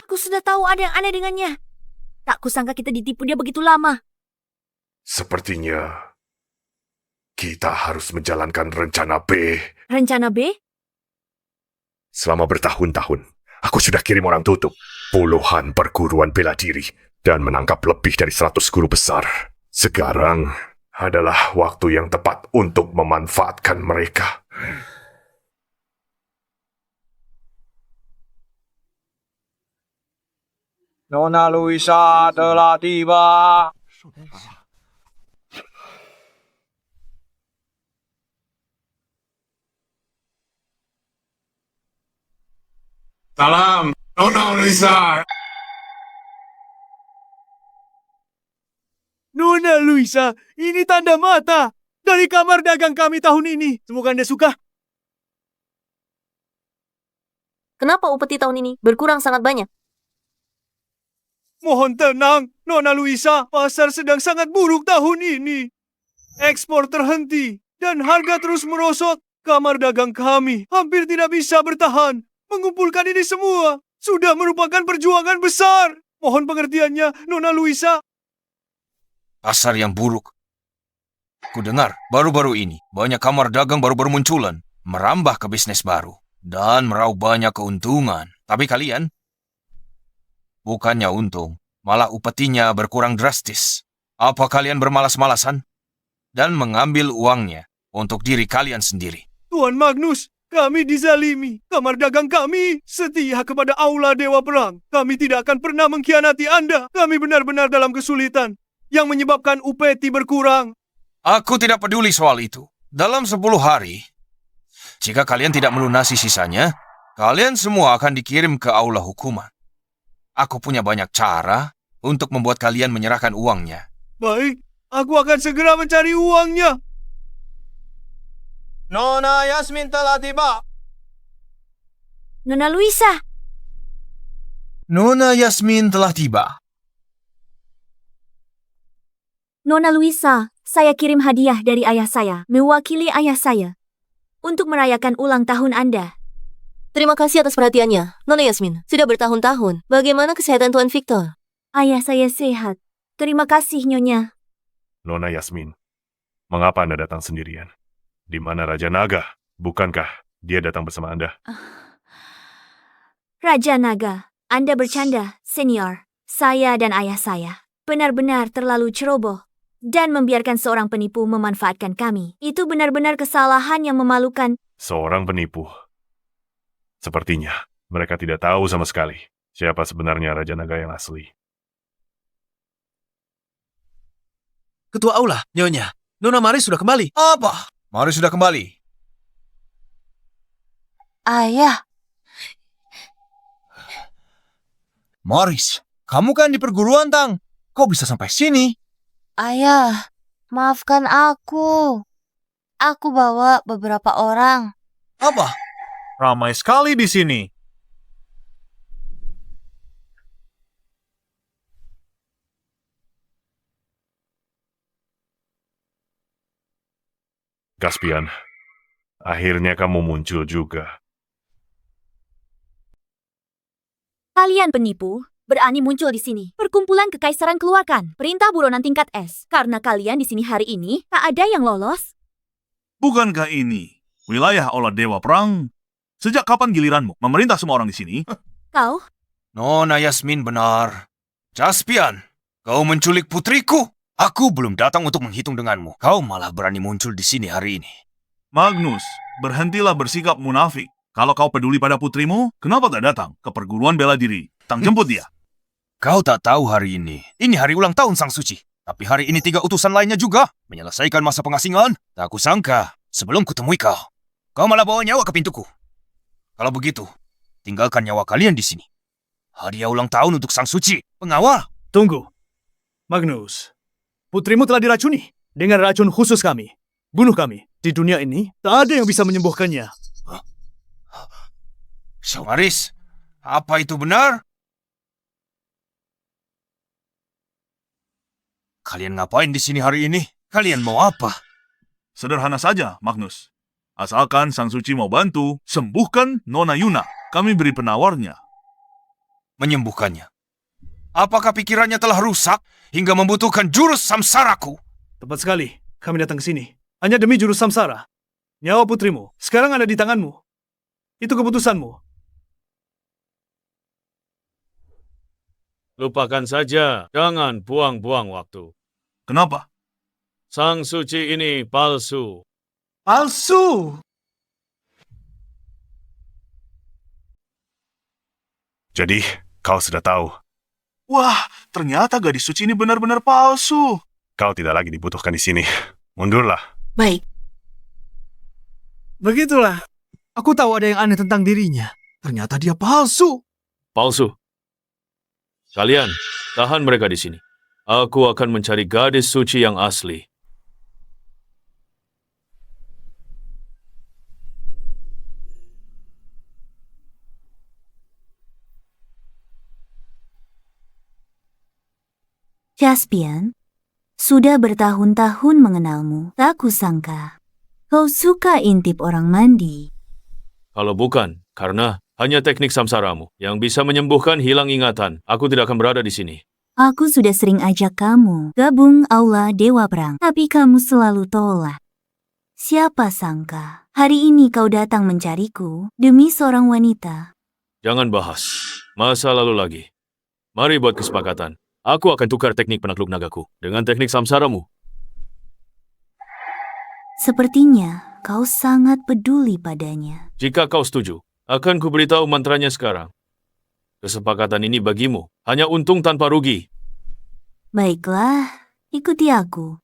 Aku sudah tahu ada yang aneh dengannya. Tak kusangka kita ditipu dia begitu lama. Sepertinya kita harus menjalankan rencana B. Rencana B? Selama bertahun-tahun, aku sudah kirim orang tutup puluhan perguruan bela diri dan menangkap lebih dari 100 guru besar. Sekarang adalah waktu yang tepat untuk memanfaatkan mereka. Nona Luisa telah tiba. Salam, Nona Luisa. Nona Luisa, ini tanda mata dari kamar dagang kami tahun ini. Semoga Anda suka. Kenapa upeti tahun ini berkurang sangat banyak? Mohon tenang, Nona Luisa. Pasar sedang sangat buruk tahun ini. Ekspor terhenti dan harga terus merosot. Kamar dagang kami hampir tidak bisa bertahan. Mengumpulkan ini semua sudah merupakan perjuangan besar. Mohon pengertiannya, Nona Luisa. Pasar yang buruk. Ku dengar baru-baru ini banyak kamar dagang baru bermunculan, merambah ke bisnis baru, dan meraup banyak keuntungan. Tapi kalian, bukannya untung, malah upetinya berkurang drastis. Apa kalian bermalas-malasan dan mengambil uangnya untuk diri kalian sendiri? Tuan Magnus, kami dizalimi. Kamar dagang kami setia kepada aula Dewa Perang. Kami tidak akan pernah mengkhianati Anda. Kami benar-benar dalam kesulitan yang menyebabkan upeti berkurang. Aku tidak peduli soal itu. Dalam 10 hari, jika kalian tidak melunasi sisanya, kalian semua akan dikirim ke aula hukuman. Aku punya banyak cara untuk membuat kalian menyerahkan uangnya. Baik, aku akan segera mencari uangnya. Nona Yasmin telah tiba. Nona Luisa, Nona Yasmin telah tiba. Nona Luisa, saya kirim hadiah dari ayah saya, mewakili ayah saya, untuk merayakan ulang tahun Anda. Terima kasih atas perhatiannya, Nona Yasmin. Sudah bertahun-tahun. Bagaimana kesehatan Tuan Victor? Ayah saya sehat. Terima kasih, Nyonya. Nona Yasmin, mengapa Anda datang sendirian? Di mana Raja Naga? Bukankah dia datang bersama Anda? Raja Naga, Anda bercanda, senior. Saya dan ayah saya benar-benar terlalu ceroboh dan membiarkan seorang penipu memanfaatkan kami. Itu benar-benar kesalahan yang memalukan. Seorang penipu. Sepertinya mereka tidak tahu sama sekali siapa sebenarnya Raja Naga yang asli. Ketua Aula, Nyonya. Nona Maris sudah kembali. Apa? Mari sudah kembali. Ayah, Morris, kamu kan di perguruan, Tang. Kok bisa sampai sini? ayah, maafkan aku. Aku bawa beberapa orang. Apa? Ramai sekali di sini. Caspian, akhirnya kamu muncul juga. Kalian penipu, berani muncul di sini. Perkumpulan Kekaisaran keluarkan perintah buronan tingkat S. Karena kalian di sini hari ini, tak ada yang lolos. Bukankah ini wilayah oleh Dewa Perang? Sejak kapan giliranmu memerintah semua orang di sini? Kau, Nona Yasmin benar. Caspian, kau menculik putriku. Aku belum datang untuk menghitung denganmu. Kau malah berani muncul di sini hari ini. Magnus, berhentilah bersikap munafik. Kalau kau peduli pada putrimu, kenapa tak datang ke perguruan bela diri? Tang jemput dia. Kau tak tahu hari ini. Ini hari ulang tahun Sang Suci. Tapi hari ini 3 utusan lainnya juga menyelesaikan masa pengasingan. Tak kusangka, sebelum kutemui kau, kau malah bawa nyawa ke pintuku. Kalau begitu, tinggalkan nyawa kalian di sini. Hadiah ulang tahun untuk Sang Suci. Pengawal. Tunggu. Magnus, putrimu telah diracuni dengan racun khusus kami. Bunuh kami. Di dunia ini, tak ada yang bisa menyembuhkannya. Maris, apa itu benar? Kalian ngapain di sini hari ini? Kalian mau apa? Sederhana saja, Magnus. Asalkan Sang Suci mau bantu, sembuhkan Nona Yuna. Kami beri penawarnya. Menyembuhkannya. Apakah pikirannya telah rusak hingga membutuhkan jurus samsaraku? Tepat sekali, kami datang ke sini. Hanya demi jurus samsara. Nyawa putrimu sekarang ada di tanganmu. Itu keputusanmu. Lupakan saja, jangan buang-buang waktu. Kenapa? Sang Suci ini palsu. Palsu! Jadi, kau sudah tahu. Wah, ternyata gadis suci ini benar-benar palsu. Kau tidak lagi dibutuhkan di sini. Mundurlah. Baik. Begitulah. Aku tahu ada yang aneh tentang dirinya. Ternyata dia palsu. Palsu. Kalian, tahan mereka di sini. Aku akan mencari gadis suci yang asli. Caspian, sudah bertahun-tahun mengenalmu. Tak kusangka kau suka intip orang mandi. Kalau bukan, karena hanya teknik samsaramu yang bisa menyembuhkan hilang ingatan, aku tidak akan berada di sini. Aku sudah sering ajak kamu gabung Aula Dewa Perang, tapi kamu selalu tolak. Siapa sangka hari ini kau datang mencariku demi seorang wanita. Jangan bahas masa lalu lagi. Mari buat kesepakatan. Aku akan tukar teknik penakluk nagaku dengan teknik samsaramu. Sepertinya kau sangat peduli padanya. Jika kau setuju, akan kuberitahu mantranya sekarang. Kesepakatan ini bagimu, hanya untung tanpa rugi. Baiklah, ikuti aku.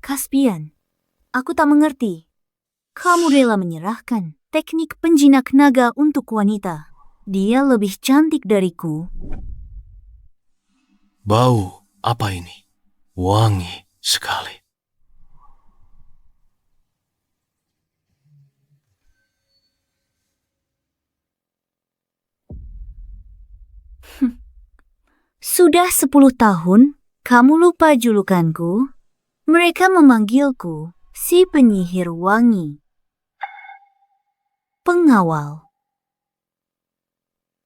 Caspian, aku tak mengerti. Kamu rela menyerahkan teknik penjinak naga untuk wanita. Dia lebih cantik dariku. Bau apa ini? Wangi sekali. Sudah 10 tahun, kamu lupa julukanku? Mereka memanggilku si penyihir wangi. Pengawal.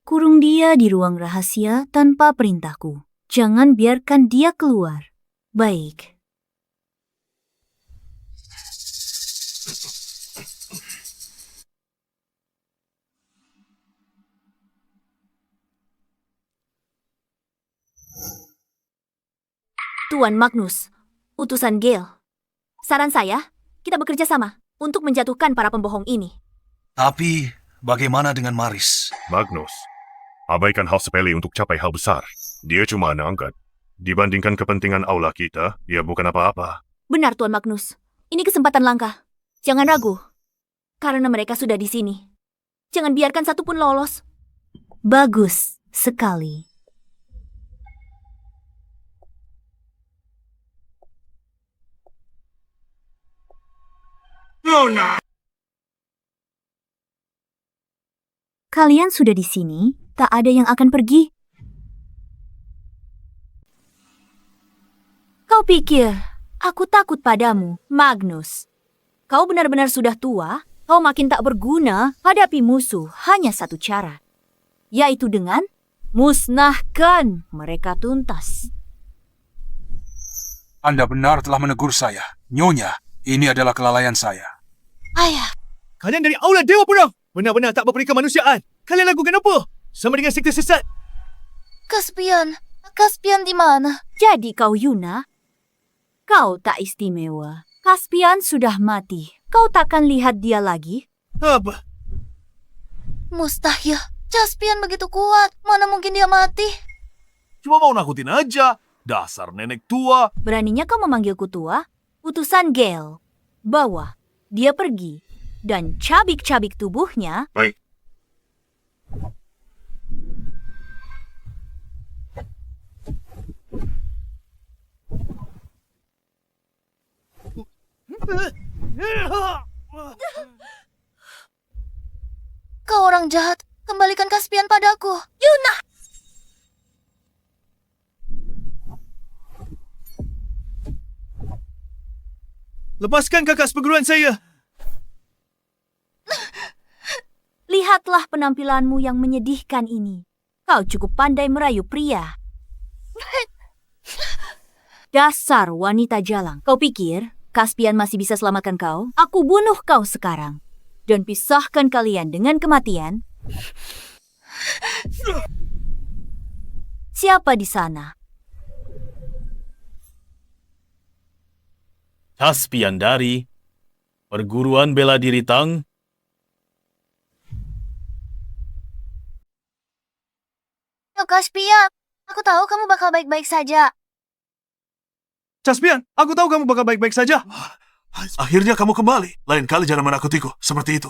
Kurung dia di ruang rahasia tanpa perintahku. Jangan biarkan dia keluar. Baik. Tuan Magnus, utusan Gale. Saran saya, kita bekerja sama untuk menjatuhkan para pembohong ini. Tapi, bagaimana dengan Maris? Magnus, abaikan hal sepele untuk capai hal besar. Dia cuma anak angkat. Dibandingkan kepentingan aula kita, dia bukan apa-apa. Benar, Tuan Magnus. Ini kesempatan langka. Jangan ragu, karena mereka sudah di sini. Jangan biarkan satupun lolos. Bagus sekali. Nona! Kalian sudah di sini, tak ada yang akan pergi. Kau pikir aku takut padamu, Magnus? Kau benar-benar sudah tua, kau makin tak berguna. Hadapi musuh hanya satu cara, yaitu dengan musnahkan mereka tuntas. Anda benar telah menegur saya. Nyonya, ini adalah kelalaian saya. Ayah, Kalian dari aula Dewa Perang. Benar-benar tak berperi kemanusiaan. Kalian lakukan apa? Sama dengan sekte sesat. Caspian. Caspian di mana? Jadi kau Yuna, kau tak istimewa. Caspian sudah mati. Kau takkan lihat dia lagi. Apa? Mustahil. Caspian begitu kuat. Mana mungkin dia mati? Cuma mau nakutin aja. Dasar nenek tua. Beraninya kau memanggilku tua? Utusan Gale. Bawa dia pergi. Dan cabik-cabik tubuhnya. Baik. Kau orang jahat. Kembalikan Caspian padaku. Yuna! Lepaskan kakak seperguruan saya. Lihatlah penampilanmu yang menyedihkan ini. Kau cukup pandai merayu pria. Dasar wanita jalang. Kau pikir Caspian masih bisa selamatkan kau? Aku bunuh kau sekarang. Dan pisahkan kalian dengan kematian. Siapa di sana? Caspian dari Perguruan Bela Diri Tang. Caspian, aku tahu kamu bakal baik-baik saja. Caspian, aku tahu kamu bakal baik-baik saja. Akhirnya kamu kembali. Lain kali jangan menakutiku. Seperti itu.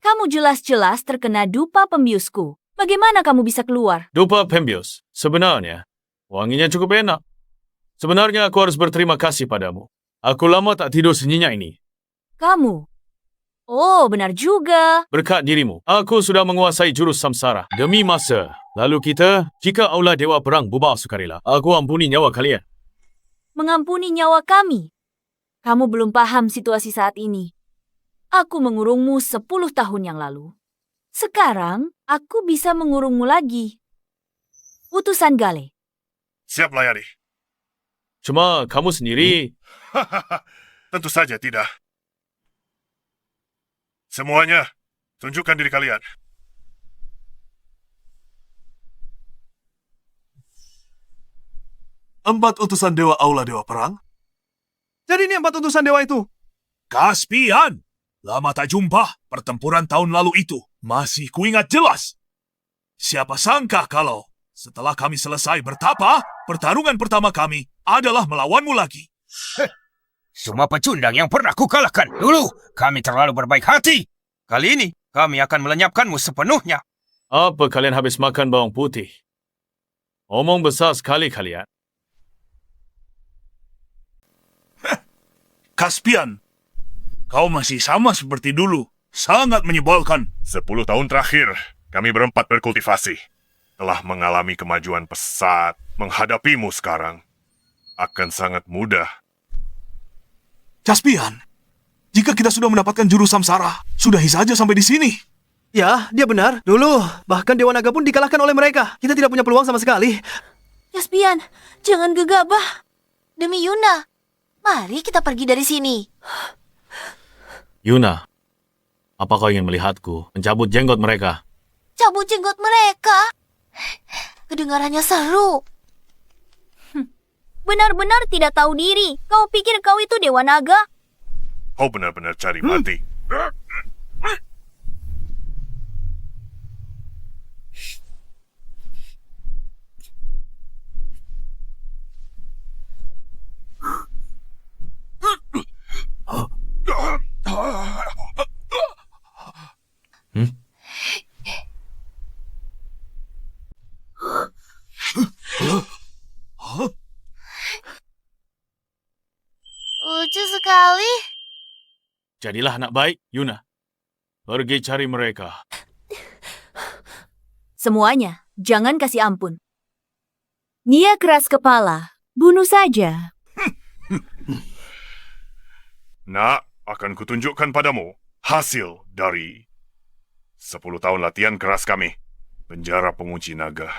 Kamu jelas-jelas terkena dupa pembiusku. Bagaimana kamu bisa keluar? Dupa Pembius. Sebenarnya, wanginya cukup enak. Sebenarnya aku harus berterima kasih padamu. Aku lama tak tidur senyenyak ini. Kamu? Oh, benar juga. Berkat dirimu, aku sudah menguasai jurus samsara. Demi masa. Lalu kita, jika aula Dewa Perang bubar sukarela, aku ampuni nyawa kalian. Mengampuni nyawa kami. Kamu belum paham situasi saat ini. Aku mengurungmu 10 tahun yang lalu. Sekarang, aku bisa mengurungmu lagi. Utusan Gale. Siap layari. Cuma kamu sendiri... Tentu saja tidak. Semuanya, tunjukkan diri kalian. Empat utusan Dewa Aula Dewa Perang. Jadi ini 4 utusan dewa itu. Caspian! Lama tak jumpa. Pertempuran tahun lalu itu masih kuingat jelas. Siapa sangka kalau setelah kami selesai bertapa, pertarungan pertama kami adalah melawanmu lagi. Cuma pecundang yang pernah kukalahkan. Dulu, kami terlalu berbaik hati. Kali ini, kami akan melenyapkanmu sepenuhnya. Apa kalian habis makan bawang putih? Omong besar sekali kalian. Caspian, kau masih sama seperti dulu. Sangat menyebalkan. 10 tahun terakhir, kami berempat berkultivasi. Telah mengalami kemajuan pesat. Menghadapimu sekarang akan sangat mudah. Caspian, jika kita sudah mendapatkan jurus samsara, sudahi saja sampai di sini. Ya, dia benar. Dulu, bahkan Dewa Naga pun dikalahkan oleh mereka. Kita tidak punya peluang sama sekali. Caspian, jangan gegabah. Demi Yuna, mari kita pergi dari sini. Yuna, apa kau ingin melihatku mencabut jenggot mereka? Cabut jenggot mereka. Kedengarannya seru. Benar-benar tidak tahu diri. Kau pikir kau itu Dewa Naga? Kau benar-benar cari mati. Lucu sekali. Jadilah anak baik, Yuna. Pergi cari mereka. Semuanya, jangan kasih ampun. Nia keras kepala. Bunuh saja. Nak, akan kutunjukkan padamu hasil dari 10 tahun latihan keras kami. Penjara pengunci naga.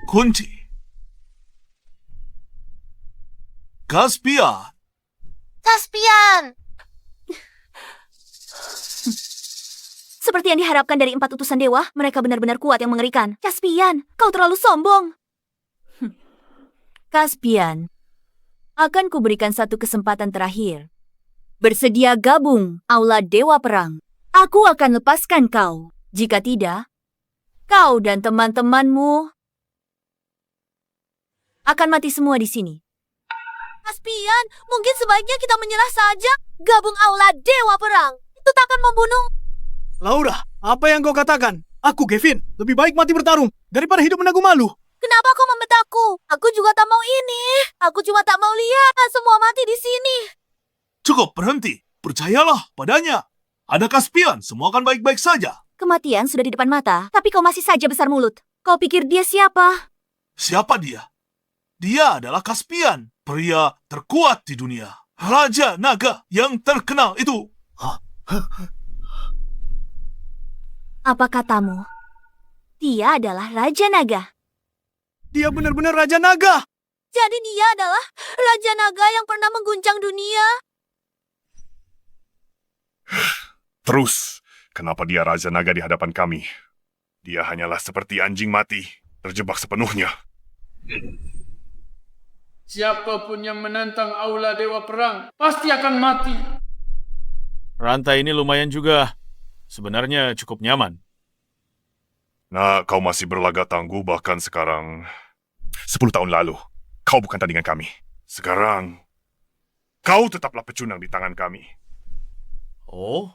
Kunci. Caspian. Caspian! Seperti yang diharapkan dari 4 utusan dewa, mereka benar-benar kuat yang mengerikan. Caspian, kau terlalu sombong. Caspian, akan kuberikan satu kesempatan terakhir. Bersedia gabung Aula Dewa Perang. Aku akan lepaskan kau. Jika tidak, kau dan teman-temanmu akan mati semua di sini. Caspian, mungkin sebaiknya kita menyerah saja. Gabung Aula Dewa Perang. Itu takkan membunuh. Laura, apa yang kau katakan? Aku, Kevin, lebih baik mati bertarung daripada hidup menanggung malu. Kenapa kau membentakku? Aku juga tak mau ini. Aku cuma tak mau lihat semua mati di sini. Cukup, berhenti. Percayalah padanya. Ada Caspian, semua akan baik-baik saja. Kematian sudah di depan mata, tapi kau masih saja besar mulut. Kau pikir dia siapa? Siapa dia? Dia adalah Caspian, pria terkuat di dunia. Raja Naga yang terkenal itu. Apa katamu? Dia adalah Raja Naga. Dia benar-benar Raja Naga. Jadi dia adalah Raja Naga yang pernah mengguncang dunia. Terus, kenapa dia Raja Naga di hadapan kami? Dia hanyalah seperti anjing mati, terjebak sepenuhnya. Siapapun yang menentang Aula Dewa Perang pasti akan mati. Rantai ini lumayan juga. Sebenarnya cukup nyaman. Nah, kau masih berlagak tangguh bahkan sekarang. 10 tahun lalu, kau bukan tandingan kami. Sekarang, kau tetaplah pecundang di tangan kami. Oh,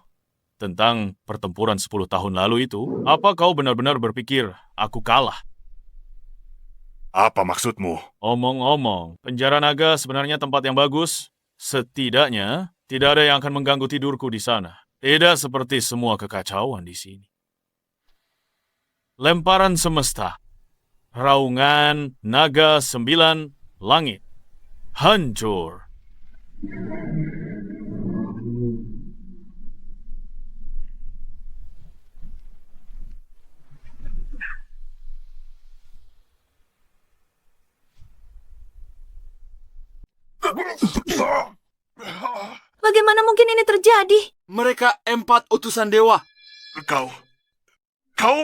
tentang pertempuran 10 tahun lalu itu, apa kau benar-benar berpikir aku kalah? Apa maksudmu? Omong-omong, penjara naga sebenarnya tempat yang bagus. Setidaknya, tidak ada yang akan mengganggu tidurku di sana. Tidak seperti semua kekacauan di sini. Lemparan semesta. Raungan naga 9 langit. Hancur. Bagaimana mungkin ini terjadi? Mereka 4 utusan dewa. Kau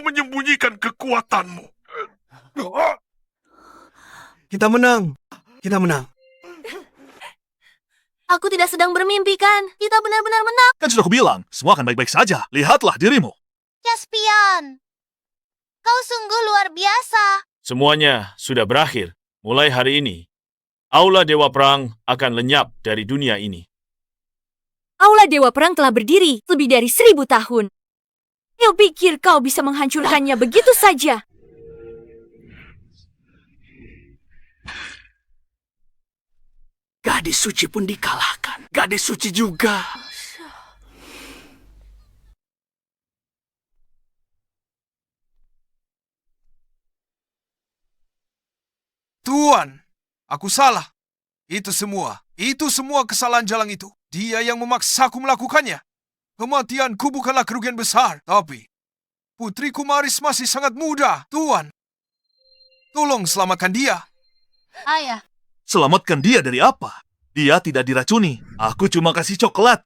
menyembunyikan kekuatanmu. Kita menang. Kita menang. Aku tidak sedang bermimpi kan? Kita benar-benar menang. Kan sudah kubilang, semua akan baik-baik saja. Lihatlah dirimu. Caspian, kau sungguh luar biasa. Semuanya sudah berakhir. Mulai hari ini, Aula Dewa Perang akan lenyap dari dunia ini. Aula Dewa Perang telah berdiri lebih dari 1000 tahun. Kau pikir kau bisa menghancurkannya begitu saja? Gadis suci pun dikalahkan. Gadis suci juga. Tuan, aku salah. Itu semua kesalahan Jalang itu. Dia yang memaksaku melakukannya. Kematianku bukanlah kerugian besar, tapi putriku Maris masih sangat muda, Tuan. Tolong selamatkan dia. Ayah. Selamatkan dia dari apa? Dia tidak diracuni. Aku cuma kasih coklat.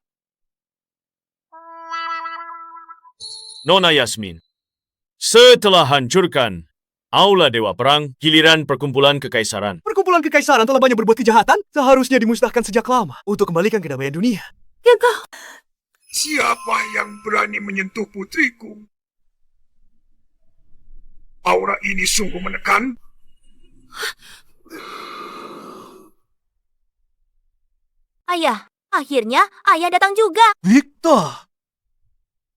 Nona Yasmin, Setelah hancurkan Aula Dewa Perang, giliran perkumpulan kekaisaran. Perkumpulan kekaisaran telah banyak berbuat kejahatan, seharusnya dimusnahkan sejak lama untuk kembalikan kedamaian dunia. Siapa yang berani menyentuh putriku? Aura ini sungguh menekan. Ayah, akhirnya ayah datang juga. Victor!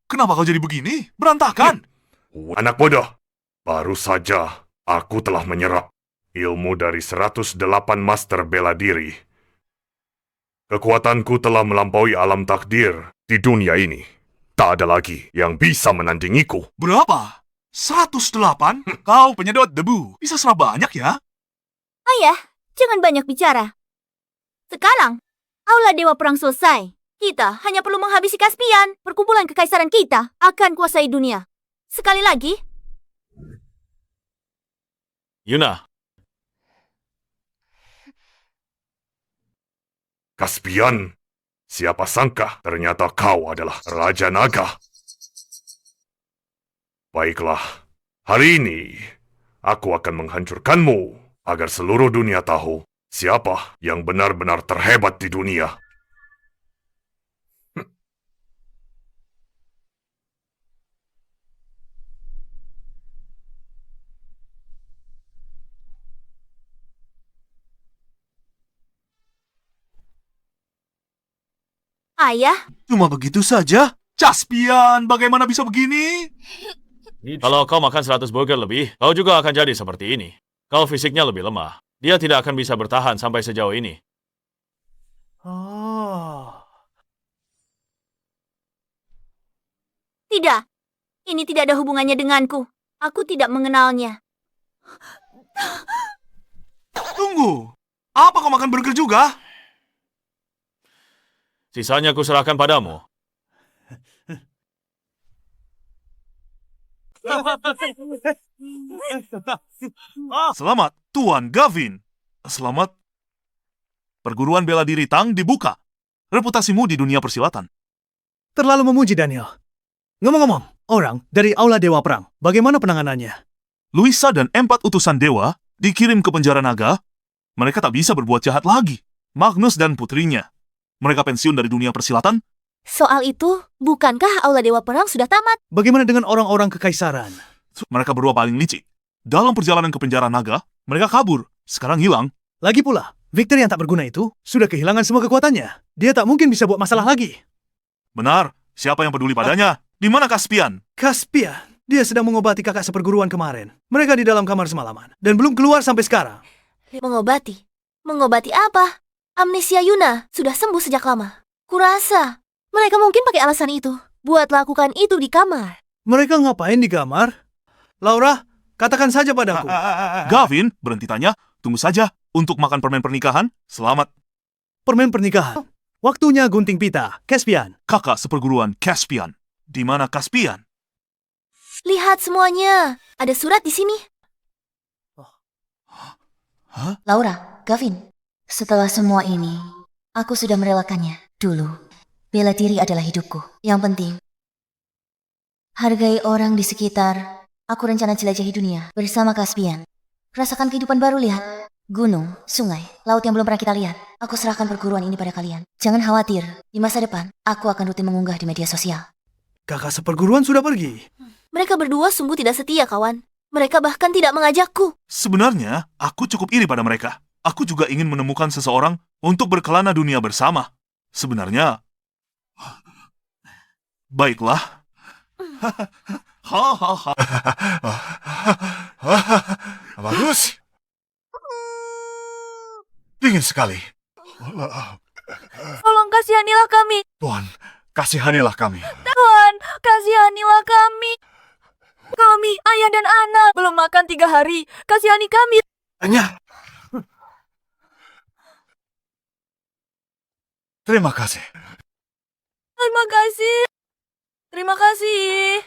Kenapa kau jadi begini? Berantakan! Anak bodoh, baru saja aku telah menyerap ilmu dari 108 master bela diri. Kekuatanku telah melampaui alam takdir di dunia ini. Tak ada lagi yang bisa menandingiku. Berapa? 108? Kau penyedot debu. Bisa serap banyak ya? Ayah, jangan banyak bicara. Sekarang, Aula Dewa Perang selesai. Kita hanya perlu menghabisi Caspian. Perkumpulan kekaisaran kita akan kuasai dunia. Sekali lagi, Yuna, Caspian, siapa sangka ternyata kau adalah Raja Naga. Baiklah, hari ini aku akan menghancurkanmu agar seluruh dunia tahu siapa yang benar-benar terhebat di dunia. ayah, Cuma begitu saja? Caspian, bagaimana bisa begini? kalau kau makan 100 burger lebih, kau juga akan jadi seperti ini. Kau fisiknya lebih lemah. Dia tidak akan bisa bertahan sampai sejauh ini. tidak. Ini tidak ada hubungannya denganku. Aku tidak mengenalnya. Tunggu, apa kau makan burger juga? Sisanya kuserahkan padamu. Selamat, Tuan Gavin. Selamat. Perguruan bela diri Tang dibuka. Reputasimu di dunia persilatan. Terlalu memuji, Daniel. Ngomong-ngomong, orang dari Aula Dewa Perang, bagaimana penanganannya? Luisa dan 4 utusan dewa dikirim ke penjara naga. Mereka tak bisa berbuat jahat lagi. Magnus dan putrinya. Mereka pensiun dari dunia persilatan. Soal itu, bukankah Aula Dewa Perang sudah tamat? Bagaimana dengan orang-orang kekaisaran? Mereka berdua paling licik. Dalam perjalanan ke penjara naga, mereka kabur. Sekarang hilang. Lagi pula, Victor yang tak berguna itu sudah kehilangan semua kekuatannya. Dia tak mungkin bisa buat masalah lagi. Benar. Siapa yang peduli padanya? Di mana Caspian? Caspian, dia sedang mengobati kakak seperguruan kemarin. Mereka di dalam kamar semalaman dan belum keluar sampai sekarang. Mengobati? Mengobati apa? Amnesia Yuna sudah sembuh sejak lama. Kurasa, mereka mungkin pakai alasan itu buat lakukan itu di kamar. Mereka ngapain di kamar? Laura, katakan saja padaku. Gavin, berhenti tanya. Tunggu saja. Untuk makan permen pernikahan, selamat. Permen pernikahan. Waktunya gunting pita, Caspian. Kakak seperguruan Caspian. Di mana Caspian? Lihat semuanya. Ada surat di sini. Laura, Gavin, setelah semua ini, aku sudah merelakannya. Dulu, bela diri adalah hidupku. Yang penting, hargai orang di sekitar. Aku rencana jelajahi dunia bersama Caspian. Rasakan kehidupan baru, lihat. Gunung, sungai, laut yang belum pernah kita lihat. Aku serahkan perguruan ini pada kalian. Jangan khawatir, di masa depan, aku akan rutin mengunggah di media sosial. Kakak seperguruan sudah pergi. Mereka berdua sungguh tidak setia, kawan. Mereka bahkan tidak mengajakku. Sebenarnya, aku cukup iri pada mereka. Aku juga ingin menemukan seseorang untuk berkelana dunia bersama. Sebenarnya, baiklah. Bagus. Dingin sekali. Tolong kasihanilah kami. Tuan, kasihanilah kami. Tuhan, kasihanilah kami. Kami, ayah dan anak, belum makan 3 hari. Kasihani kami. Hanya. Terima kasih. Terima kasih. Terima kasih.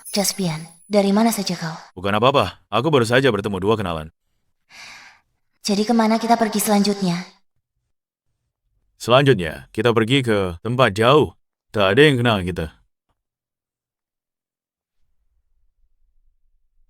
Caspian, dari mana saja kau? Bukan apa-apa, aku baru saja bertemu 2 kenalan. Jadi kemana kita pergi selanjutnya? Selanjutnya, kita pergi ke tempat jauh. Tak ada yang kenal kita.